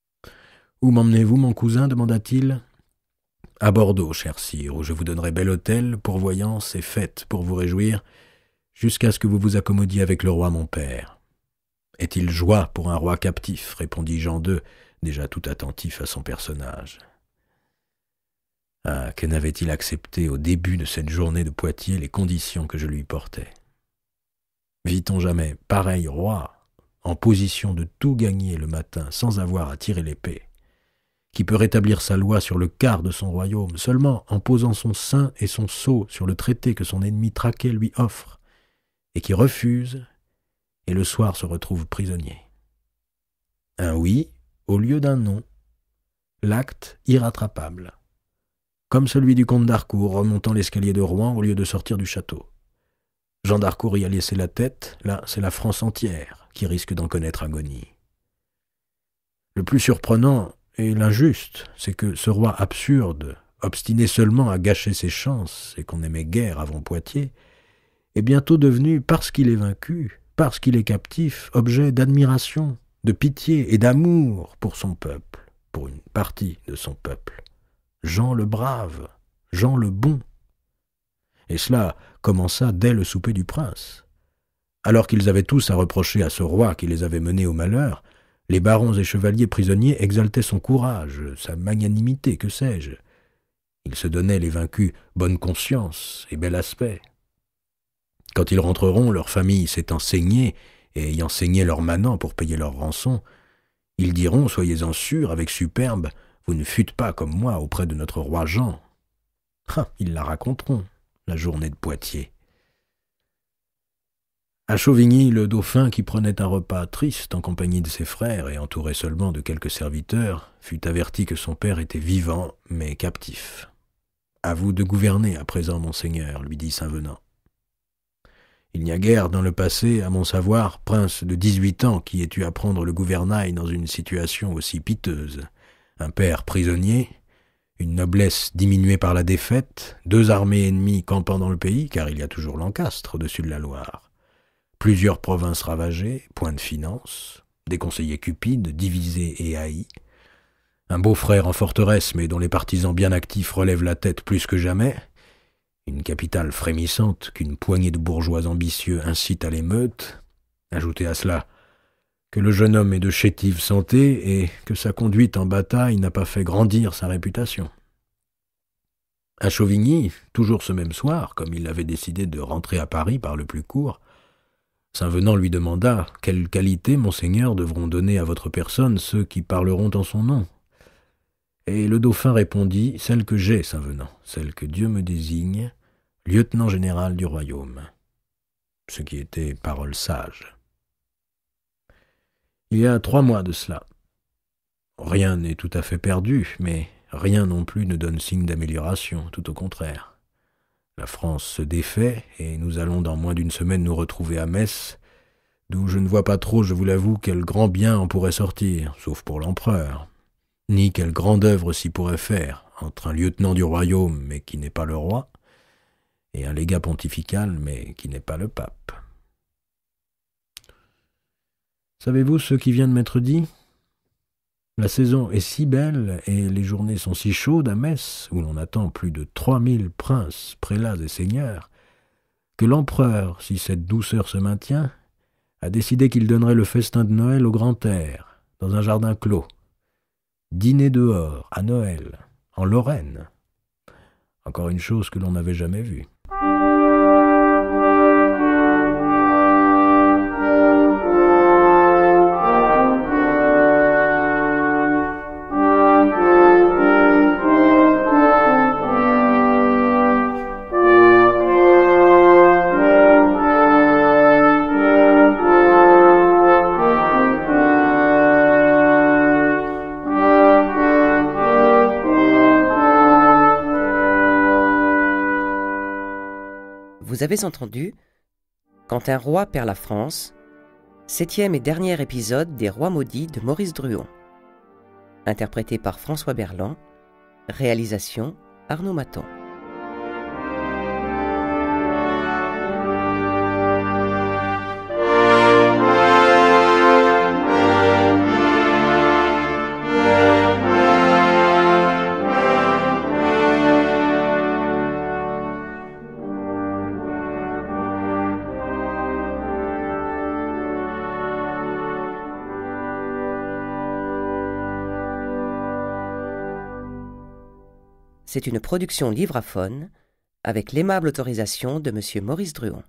Speaker 2: « Où m'emmenez-vous, mon cousin ?» demanda-t-il. « À Bordeaux, cher sire, où je vous donnerai bel hôtel, pourvoyance et fête pour vous réjouir, jusqu'à ce que vous vous accommodiez avec le roi mon père. » « Est-il joie pour un roi captif ?» répondit Jean II, déjà tout attentif à son personnage. Ah, que n'avait-il accepté au début de cette journée de Poitiers les conditions que je lui portais? Vit-on jamais pareil roi, en position de tout gagner le matin sans avoir à tirer l'épée, qui peut rétablir sa loi sur le quart de son royaume, seulement en posant son sein et son sceau sur le traité que son ennemi traqué lui offre, et qui refuse, et le soir se retrouve prisonnier. Un oui au lieu d'un non, l'acte irrattrapable, comme celui du comte d'Harcourt remontant l'escalier de Rouen au lieu de sortir du château. Jean d'Harcourt y a laissé la tête, là c'est la France entière qui risque d'en connaître agonie. Le plus surprenant et l'injuste, c'est que ce roi absurde, obstiné seulement à gâcher ses chances et qu'on n'aimait guère avant Poitiers, est bientôt devenu, parce qu'il est vaincu, parce qu'il est captif, objet d'admiration, de pitié et d'amour pour son peuple, pour une partie de son peuple. Jean le Brave, Jean le Bon. Et cela commença dès le souper du prince. Alors qu'ils avaient tous à reprocher à ce roi qui les avait menés au malheur, les barons et chevaliers prisonniers exaltaient son courage, sa magnanimité, que sais-je. Ils se donnaient, les vaincus, bonne conscience et bel aspect. Quand ils rentreront, leur famille s'étant saignée et ayant saigné leurs manants pour payer leur rançon, ils diront, soyez-en sûrs, avec superbe, vous ne fûtes pas comme moi auprès de notre roi Jean. Ah, ils la raconteront, la journée de Poitiers. À Chauvigny, le dauphin, qui prenait un repas triste en compagnie de ses frères et entouré seulement de quelques serviteurs, fut averti que son père était vivant, mais captif. « À vous de gouverner à présent, monseigneur, lui dit Saint-Venant. Il n'y a guère dans le passé, à mon savoir, prince de 18 ans qui ait eu à prendre le gouvernail dans une situation aussi piteuse. Un père prisonnier, une noblesse diminuée par la défaite, 2 armées ennemies campant dans le pays, car il y a toujours Lancastre au-dessus de la Loire. Plusieurs provinces ravagées, point de finance, des conseillers cupides, divisés et haïs, un beau-frère en forteresse mais dont les partisans bien actifs relèvent la tête plus que jamais, une capitale frémissante qu'une poignée de bourgeois ambitieux incite à l'émeute, ajoutez à cela que le jeune homme est de chétive santé et que sa conduite en bataille n'a pas fait grandir sa réputation. À Chauvigny, toujours ce même soir, comme il avait décidé de rentrer à Paris par le plus court, Saint-Venant lui demanda « Quelles qualités, monseigneur, devront donner à votre personne ceux qui parleront en son nom ?» Et le dauphin répondit « Celle que j'ai, Saint-Venant, celle que Dieu me désigne, lieutenant général du royaume. » Ce qui était parole sage. Il y a 3 mois de cela. Rien n'est tout à fait perdu, mais rien non plus ne donne signe d'amélioration, tout au contraire. La France se défait, et nous allons dans moins d'1 semaine nous retrouver à Metz, d'où je ne vois pas trop, je vous l'avoue, quel grand bien en pourrait sortir, sauf pour l'empereur, ni quelle grande œuvre s'y pourrait faire, entre un lieutenant du royaume, mais qui n'est pas le roi, et un légat pontifical, mais qui n'est pas le pape. Savez-vous ce qui vient de m'être dit ? La saison est si belle et les journées sont si chaudes à Metz, où l'on attend plus de 3000 princes, prélats et seigneurs, que l'empereur, si cette douceur se maintient, a décidé qu'il donnerait le festin de Noël au grand air, dans un jardin clos. Dîner dehors, à Noël, en Lorraine. Encore une chose que l'on n'avait jamais vue.
Speaker 1: Vous avez entendu « Quand un roi perd la France », 7e et dernier épisode des Rois maudits de Maurice Druon. Interprété par François Berland, réalisation Arnaud Maton. C'est une production Livraphone avec l'aimable autorisation de Monsieur Maurice Druon.